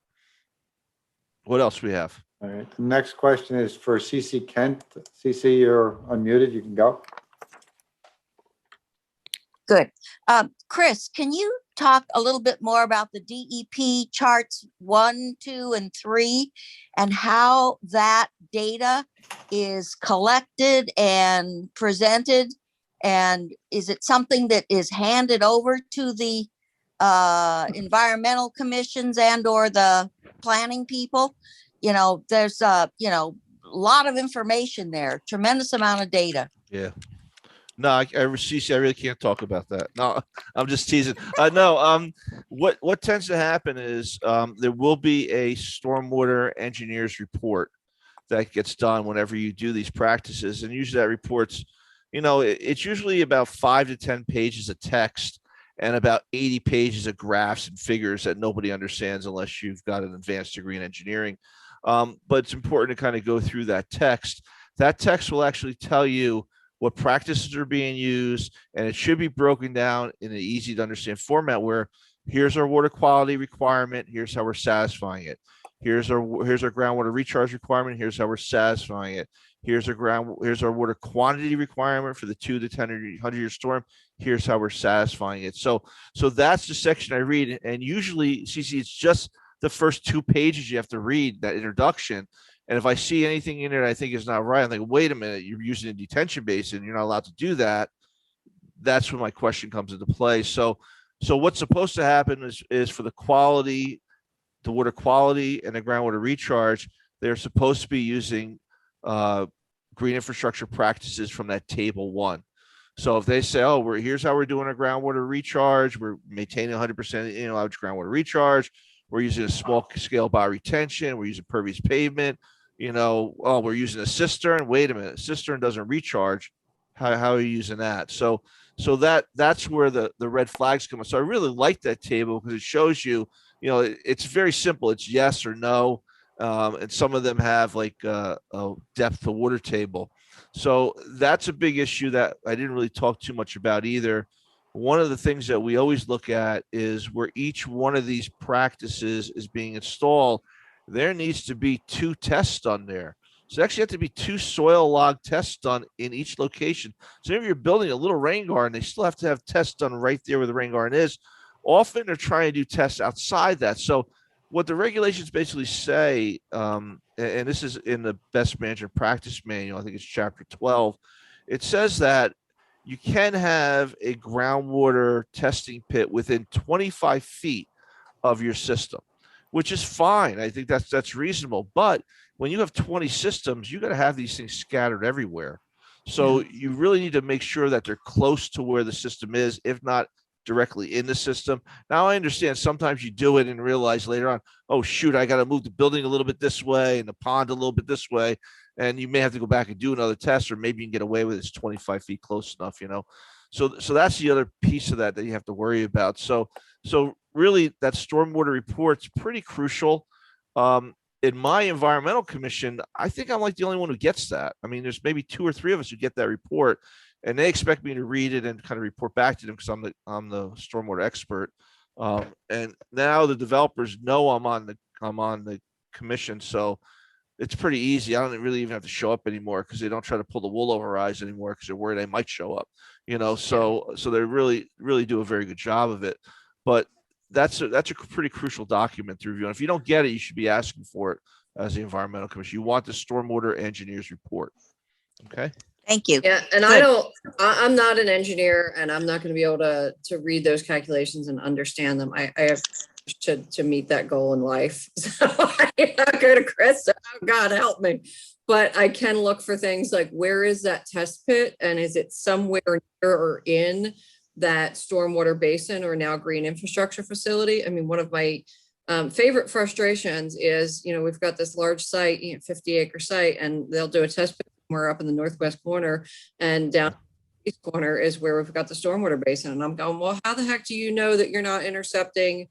Speaker 4: what else we have?
Speaker 3: All right. The next question is for CC Kent. CC, you're unmuted. You can go.
Speaker 6: Good. Chris, can you talk a little bit more about the DEP charts 1, 2, and 3 and how that data is collected and presented? And is it something that is handed over to the environmental commissions and or the planning people? You know, there's a lot of information there, tremendous amount of data.
Speaker 4: Yeah. No, Cece, I really can't talk about that. No, I'm just teasing. What tends to happen is there will be a stormwater engineer's report that gets done whenever you do these practices, and usually that report's, it's usually about 5 to 10 pages of text and about 80 pages of graphs and figures that nobody understands unless you've got an advanced degree in engineering. But it's important to kind of go through that text. That text will actually tell you what practices are being used, and it should be broken down in an easy to understand format where here's our water quality requirement, here's how we're satisfying it. Here's our groundwater recharge requirement, here's how we're satisfying it. Here's our water quantity requirement for the 2 to 100 year storm. Here's how we're satisfying it. So that's the section I read, and usually, CC, it's just the first 2 pages you have to read, that introduction. And if I see anything in it I think is not right, I'm like, wait a minute, you're using a detention basin, you're not allowed to do that. That's when my question comes into play. So what's supposed to happen is for the quality, the water quality and the groundwater recharge, they're supposed to be using green infrastructure practices from that table 1. So if they say, here's how we're doing a groundwater recharge, we're maintaining 100% average groundwater recharge, we're using a small scale bioretention, we're using pervious pavement, we're using a cistern. Wait a minute, cistern doesn't recharge. How are you using that? So that's where the red flags come in. So I really like that table because it shows you, it's very simple. It's yes or no. And some of them have like a depth of water table. So that's a big issue that I didn't really talk too much about either. One of the things that we always look at is where each one of these practices is being installed, there needs to be 2 tests done there. So there actually have to be 2 soil log tests done in each location. So if you're building a little rain garden, they still have to have tests done right there where the rain garden is. Often they're trying to do tests outside that. So what the regulations basically say, and this is in the Best Management Practice Manual, I think it's chapter 12, it says that you can have a groundwater testing pit within 25 feet of your system, which is fine. I think that's reasonable. But when you have 20 systems, you got to have these things scattered everywhere. So you really need to make sure that they're close to where the system is, if not directly in the system. Now I understand sometimes you do it and realize later on, oh shoot, I got to move the building a little bit this way and the pond a little bit this way. And you may have to go back and do another test, or maybe you can get away with it's 25 feet close enough, So that's the other piece of that you have to worry about. So really that stormwater report's pretty crucial. In my environmental commission, I think I'm like the only one who gets that. I mean, there's maybe 2 or 3 of us who get that report, and they expect me to read it and kind of report back to them because I'm the stormwater expert. And now the developers know I'm on the commission, so it's pretty easy. I don't really even have to show up anymore because they don't try to pull the wool over our eyes anymore because they're worried I might show up. So they really do a very good job of it. But that's a pretty crucial document to review. And if you don't get it, you should be asking for it as the environmental commission. You want the stormwater engineer's report. Okay.
Speaker 6: Thank you.
Speaker 2: Yeah, and I'm not an engineer, and I'm not going to be able to read those calculations and understand them. I have to meet that goal in life. So I go to Chris, oh God, help me. But I can look for things like, where is that test pit? And is it somewhere near or in that stormwater basin or now green infrastructure facility? I mean, one of my favorite frustrations is, we've got this large site, 50-acre site, and they'll do a test pit somewhere up in the northwest corner, and down east corner is where we've got the stormwater basin. And I'm going, well, how the heck do you know that you're not intercepting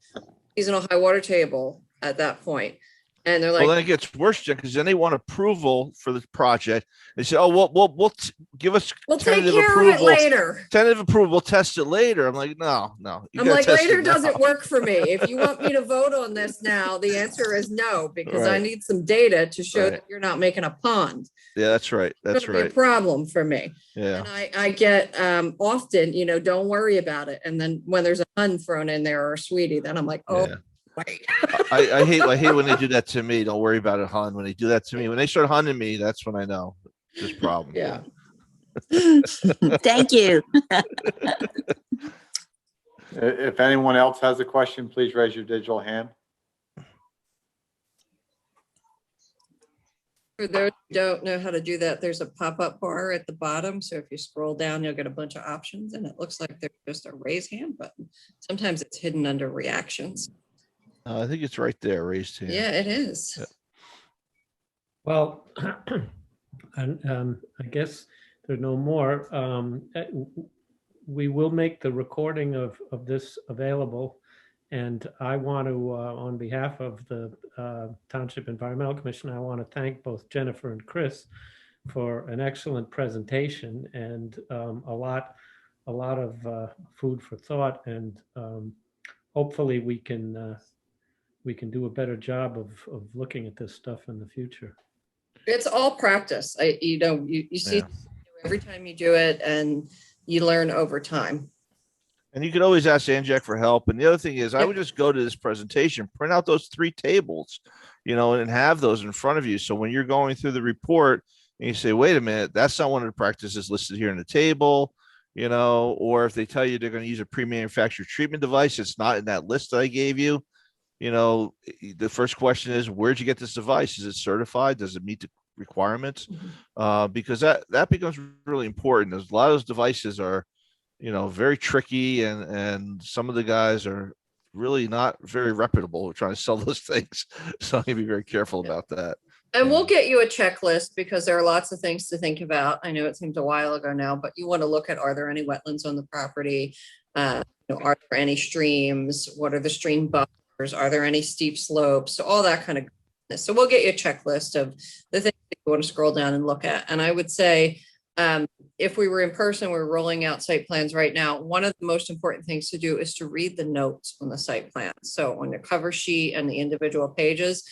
Speaker 2: seasonal high water table at that point? And they're
Speaker 4: Well,
Speaker 2: like,
Speaker 4: then it gets worse, Jen, because then they want approval for the project. They say, "Oh, we'll give us
Speaker 2: we'll take
Speaker 4: tentative
Speaker 2: care of it
Speaker 4: approval.
Speaker 2: later.
Speaker 4: Tentative approval. We'll test it later." I'm like, no, you
Speaker 2: I'm
Speaker 4: gotta
Speaker 2: like,
Speaker 4: test
Speaker 2: later
Speaker 4: it now."
Speaker 2: doesn't work for me. If you want me to vote on this now, the answer is no, because I
Speaker 4: Right.
Speaker 2: need some data to show
Speaker 4: Right.
Speaker 2: that you're not making a pond.
Speaker 4: Yeah, that's right.
Speaker 2: It's
Speaker 4: That's
Speaker 2: gonna be a
Speaker 4: right.
Speaker 2: problem for me.
Speaker 4: Yeah.
Speaker 2: And I get often, don't worry about it. And then when there's a hun thrown in there or a sweetie, then I'm like, oh,
Speaker 4: Yeah.
Speaker 2: wait.
Speaker 4: I hate when they do that to me. Don't worry about it, hon. When they do that to me, when they start hunting me, that's when I know there's problem.
Speaker 2: Yeah.
Speaker 6: Thank you.
Speaker 3: If anyone else has a question, please raise your digital hand.
Speaker 2: For those who don't know how to do that, there's a pop-up bar at the bottom. So if you scroll down, you'll get a bunch of options, and it looks like there's just a raise hand button. Sometimes it's hidden under reactions.
Speaker 4: I think it's right there, raised hand.
Speaker 2: Yeah, it is.
Speaker 4: Yeah.
Speaker 1: Well, and I guess there are no more. We will make the recording of this available. And I want to, on behalf of the Township Environmental Commission, I want to thank both Jennifer and Chris for an excellent presentation and a lot of food for thought. And hopefully we can do a better job of looking at this stuff in the future.
Speaker 2: It's all practice. You see
Speaker 4: Yeah.
Speaker 2: every time you do it, and you learn over time.
Speaker 4: And you could always ask Anjak for help. And the other thing is, I would just go to this presentation, print out those 3 tables, and have those in front of you. So when you're going through the report and you say, wait a minute, that's not one of the practices listed here in the table, or if they tell you they're going to use a pre-manufactured treatment device, it's not in that list that I gave you. The first question is, where'd you get this device? Is it certified? Does it meet the requirements? Because that becomes really important. There's a lot of those devices are very tricky, and some of the guys are really not very reputable trying to sell those things. So I'm gonna be very careful about that.
Speaker 2: And we'll get you a checklist, because there are lots of things to think about. I know it seemed a while ago now, but you want to look at, are there any wetlands on the property? Are there any streams? What are the stream buffers? Are there any steep slopes? So all that kind of goodness. So we'll get you a checklist of the things that you want to scroll down and look at. And I would say, if we were in person, we're rolling out site plans right now. One of the most important things to do is to read the notes on the site plan. So on the cover sheet and the individual pages,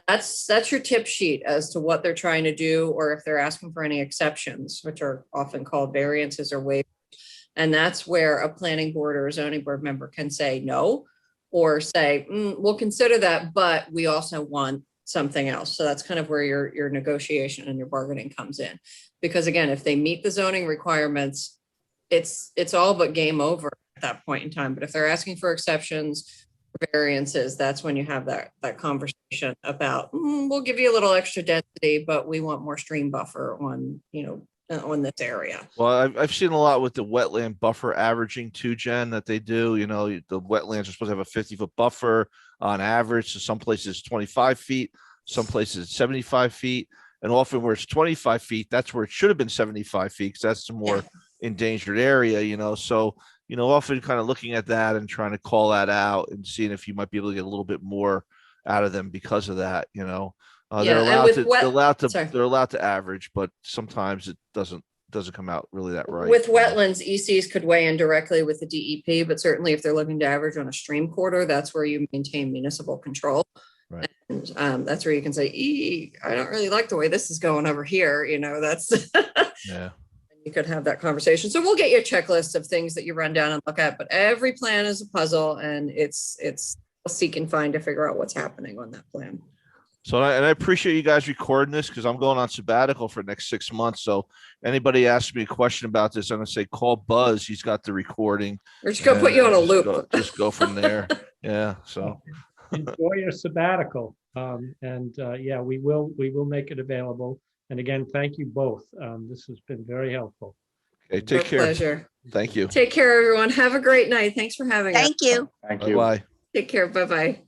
Speaker 2: that's your tip sheet as to what they're trying to do, or if they're asking for any exceptions, which are often called variances or waivers. And that's where a planning board or a zoning board member can say no, or say, we'll consider that, but we also want something else. So that's kind of where your negotiation and your bargaining comes in. Because again, if they meet the zoning requirements, it's all but game over at that point in time. But if they're asking for exceptions, variances, that's when you have that conversation about, we'll give you a little extra density, but we want more stream buffer on this area.
Speaker 4: Well, I've seen a lot with the wetland buffer averaging too, Jen, that they do. The wetlands are supposed to have a 50-foot buffer on average. So some places 25 feet, some places 75 feet. And often where it's 25 feet, that's where it should have been 75 feet, because that's the more endangered area, So, often kind of looking at that and trying to call that out and seeing if you might be able to get a little bit more out of them because of that, They're allowed to average, but sometimes it doesn't come out really that right.
Speaker 2: With wetlands, ECs could weigh in directly with the DEP, but certainly if they're looking to average on a stream corridor, that's where you maintain municipal control.
Speaker 4: Right.
Speaker 2: And that's where you can say, I don't really like the way this is going over here. That's
Speaker 4: Yeah.
Speaker 2: You could have that conversation. So we'll get you a checklist of things that you run down and look at, but every plan is a puzzle, and it's seek and find to figure out what's happening on that plan.
Speaker 4: So, and I appreciate you guys recording this, because I'm going on sabbatical for the next 6 months. So anybody asks me a question about this, I'm going to say, call Buzz. He's got the recording.
Speaker 2: We're just going to put you on a loop.
Speaker 4: Just go from there. Yeah. So
Speaker 1: Enjoy your sabbatical. We will make it available. And again, thank you both. This has been very helpful.
Speaker 4: okay, take care.
Speaker 2: Pleasure.
Speaker 4: Thank you.
Speaker 2: Take care, everyone. Have a great night. Thanks for having us.
Speaker 6: Thank you.
Speaker 3: Thank you.
Speaker 4: Bye.
Speaker 2: Take care. Bye-bye.